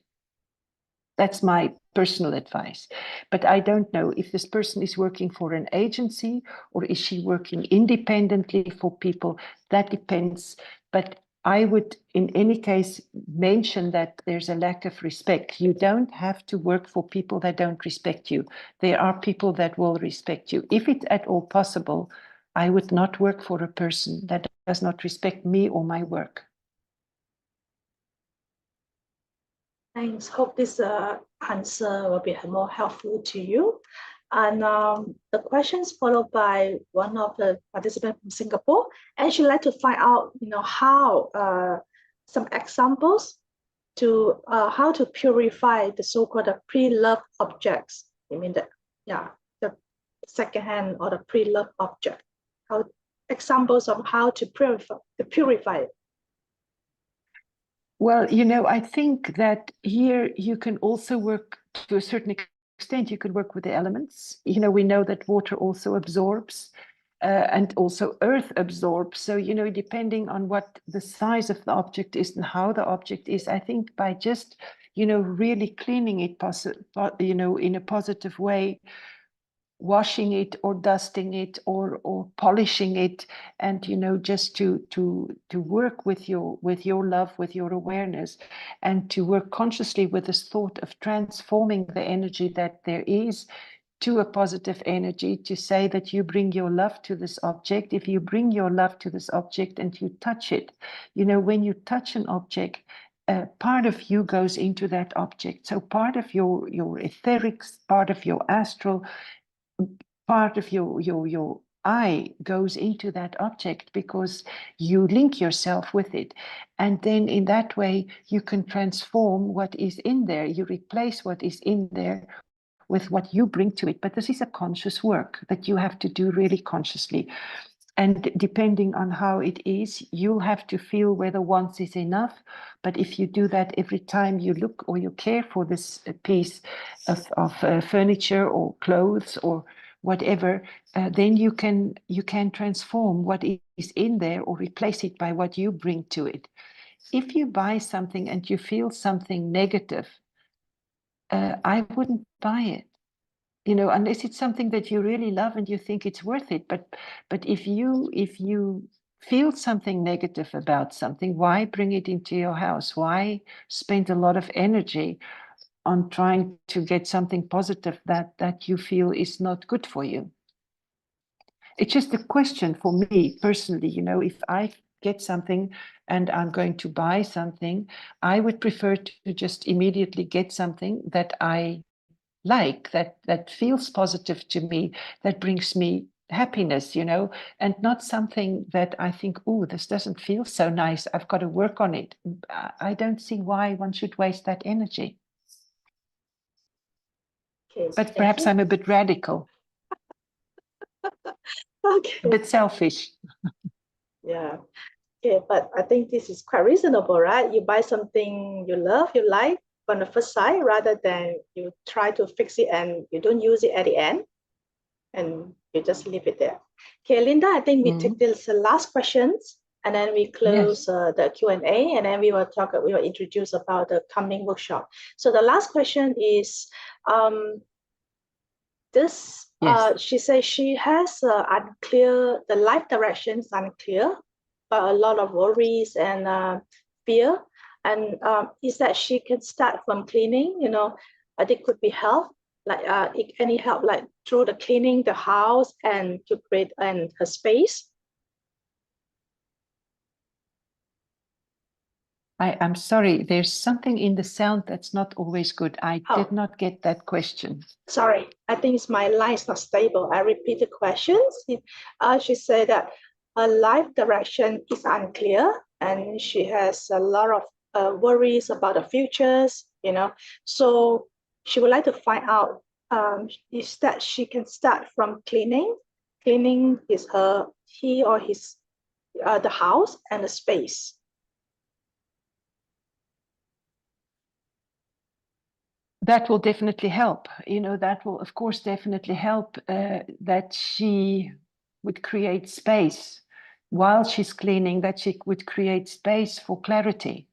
Speaker 3: That's my personal advice. But I don't know if this person is working for an agency or is she working independently for people. That depends. But I would, in any case, mention that there's a lack of respect. You don't have to work for people that don't respect you. There are people that will respect you. If it's at all possible, I would not work for a person that does not respect me or my work.
Speaker 1: Thanks. Hope this answer will be more helpful to you. And the questions followed by one of the participants from Singapore, and she'd like to find out, how some examples to how to purify the so-called pre-loved objects. I mean the secondhand or the pre-loved object. How examples of how to purify it.
Speaker 3: Well, I think that here you can also work to a certain extent. You could work with the elements. We know that water also absorbs and also earth absorbs. So, depending on what the size of the object is and how the object is, I think by just, really cleaning it, in a positive way, washing it or dusting it or polishing it, and just to work with your love, with your awareness, and to work consciously with this thought of transforming the energy that there is to a positive energy, to say that you bring your love to this object. If you bring your love to this object and you touch it, when you touch an object, part of you goes into that object. So part of your etherics, part of your astral, part of your I goes into that object because you link yourself with it. And then in that way, you can transform what is in there. You replace what is in there with what you bring to it. But this is a conscious work that you have to do really consciously. And depending on how it is, you'll have to feel whether once is enough. But if you do that every time you look or you care for this piece of furniture or clothes or whatever, then you can transform what is in there or replace it by what you bring to it. If you buy something and you feel something negative, I wouldn't buy it. Unless it's something that you really love and you think it's worth it. But if you feel something negative about something, why bring it into your house? Why spend a lot of energy on trying to get something positive that you feel is not good for you? It's just a question for me personally. If I get something and I'm going to buy something, I would prefer to just immediately get something that I like, that feels positive to me, that brings me happiness, and not something that I think, oh, this doesn't feel so nice, I've got to work on it. I don't see why one should waste that energy.
Speaker 1: Okay,
Speaker 3: but perhaps I'm a bit radical.
Speaker 1: Okay.
Speaker 3: A bit selfish.
Speaker 1: Yeah. Okay, but I think this is quite reasonable, right? You buy something you love, you like on the first sight, rather than you try to fix it and you don't use it at the end, and you just leave it there. Okay, Linda, I think we take this last questions, and then we close the Q&A, and then we will introduce about the coming workshop. So the last question is, she says she has unclear, the life direction is unclear, but a lot of worries and fear. And is that she can start from cleaning, it could be help, like any help, like through the cleaning the house and to create her space.
Speaker 3: I'm sorry, there's something in the sound that's not always good. I did not get that question.
Speaker 1: Sorry, I think it's my line is not stable. I repeat the questions. She said that her life direction is unclear and she has a lot of worries about the futures, So she would like to find out is that she can start from cleaning cleaning he or his the house and the space.
Speaker 3: That will definitely help. You know, that will, of course, definitely help that she would create space while she's cleaning, that she would create space for clarity.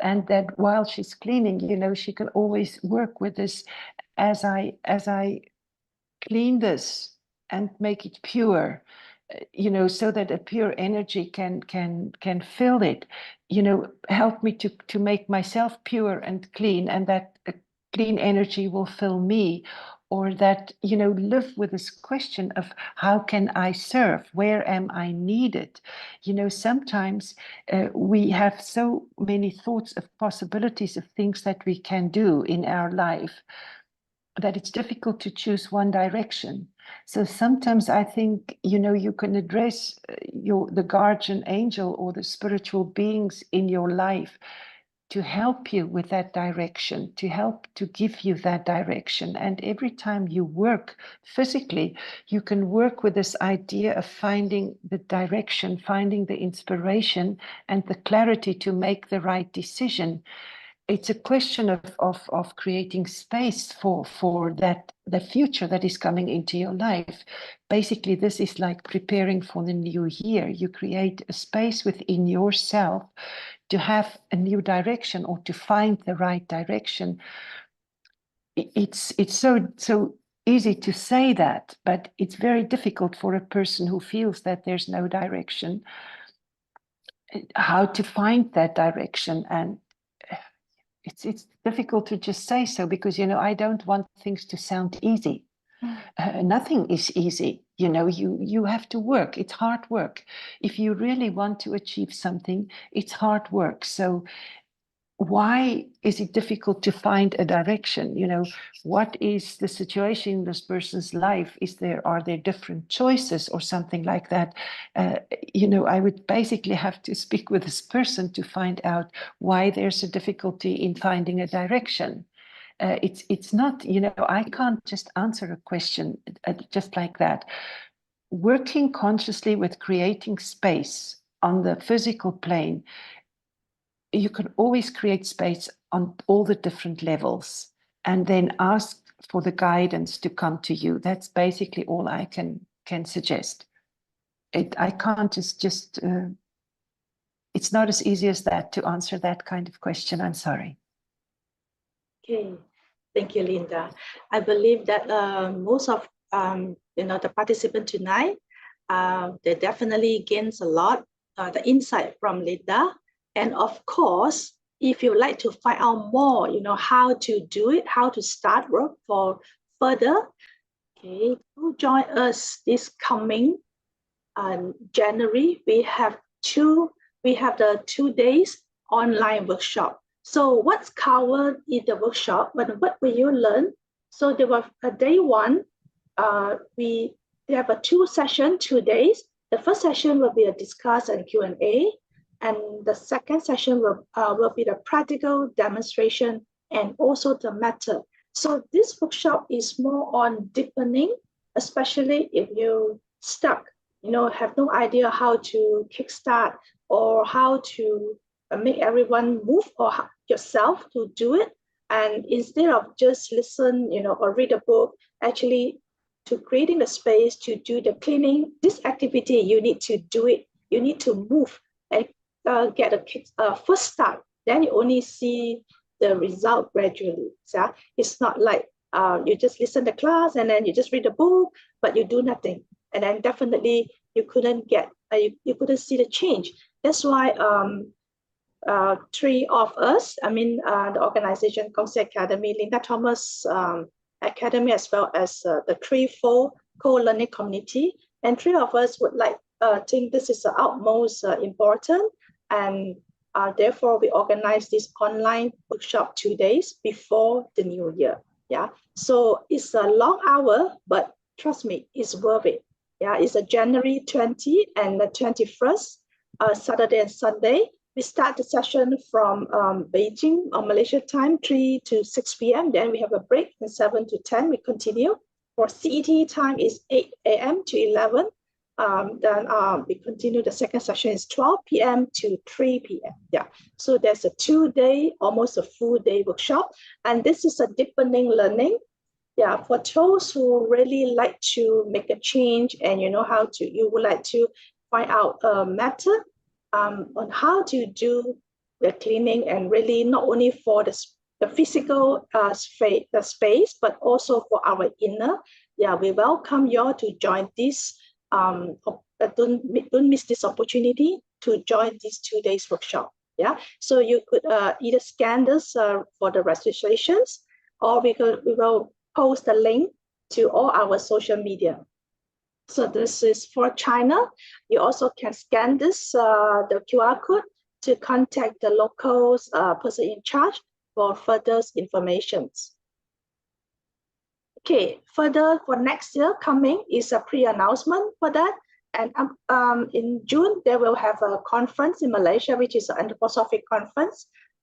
Speaker 3: And that while she's cleaning, you know, she can always work with this as I clean this and make it pure, you know, so that a pure energy can fill it, you know, help me to make myself pure and clean, and that clean energy will fill me. Or that, you know, live with this question of how can I serve? Where am I needed? You know, sometimes we have so many thoughts of possibilities of things that we can do in our life that it's difficult to choose one direction. So sometimes I think, you know, you can address the guardian angel or the spiritual beings in your life to help you with that direction, to help to give you that direction. And every time you work physically, you can work with this idea of finding the direction, finding the inspiration and the clarity to make the right decision. It's a question of creating space for that, the future that is coming into your life. Basically, this is like preparing for the new year. You create a space within yourself to have a new direction or to find the right direction. It's so easy to say that, but it's very difficult for a person who feels that there's no direction, how to find that direction. And it's difficult to just say so, because, you know, I don't want things to sound easy. Nothing is easy. You know, you have to work. It's hard work. If you really want to achieve something, it's hard work. So why is it difficult to find a direction? You know, what is the situation in this person's life? Are there different choices or something like that? You know, I would basically have to speak with this person to find out why there's a difficulty in finding a direction. It's not, you know, I can't just answer a question just like that. Working consciously with creating space on the physical plane, you can always create space on all the different levels and then ask for the guidance to come to you. That's basically all I can suggest. I can't just it's not as easy as that to answer that kind of question. I'm sorry.
Speaker 1: Okay, thank you, Linda. I believe that most of you know, the participants tonight, they definitely gains a lot the insight from Linda. And of course, if you like to find out more, you know, how to do it, how to start work for further, okay, do join us this coming January. We have the 2 days online workshop. So what's covered in the workshop, but what will you learn? So there was a day one, we have a 2 session, 2 days. The first session will be a discuss and Q&A, and the second session will be the practical demonstration and also the method. So this workshop is more on deepening, especially if you stuck, you know, have no idea how to kickstart or how to make everyone move, or yourself to do it. And instead of just listen, you know, or read a book, actually to creating the space to do the cleaning, this activity, you need to do it. You need to move and get a first start. Then you only see the result gradually. So it's not like you just listen to class and then you just read the book, but you do nothing. And then definitely you couldn't get, you couldn't see the change. That's why 3 of us, I mean, the organization Kongsi Academy, Linda Thomas Academy, as well as the 3-4 co-learning community, and 3 of us would like think this is the utmost important, and therefore we organize this online workshop 2 days before the new year. Yeah, so it's a long hour, but trust me, it's worth it. Yeah, it's a January 20 and the 21st, Saturday and Sunday. We start the session from Beijing or Malaysia time, 3 to 6 p.m. Then we have a break, and 7 to 10 we continue. For CET time is 8 a.m. to 11. Then we continue. The second session is 12 p.m. to 3 p.m. Yeah, so there's a 2-day, almost a full day workshop, and this is a deepening learning. Yeah, for those who really like to make a change and you would like to find out a method on how to do the cleaning, and really not only for the physical space, but also for our inner. Yeah, we welcome you all to join this. Don't miss this opportunity to join this 2 days workshop. Yeah, so you could either scan this for the registrations, or we will post the link to all our social media. So this is for China. You also can scan this the QR code to contact the local person in charge for further information. Okay, further for next year coming is a pre-announcement for that. And in June, they will have a conference in Malaysia, which is an anthroposophic conference.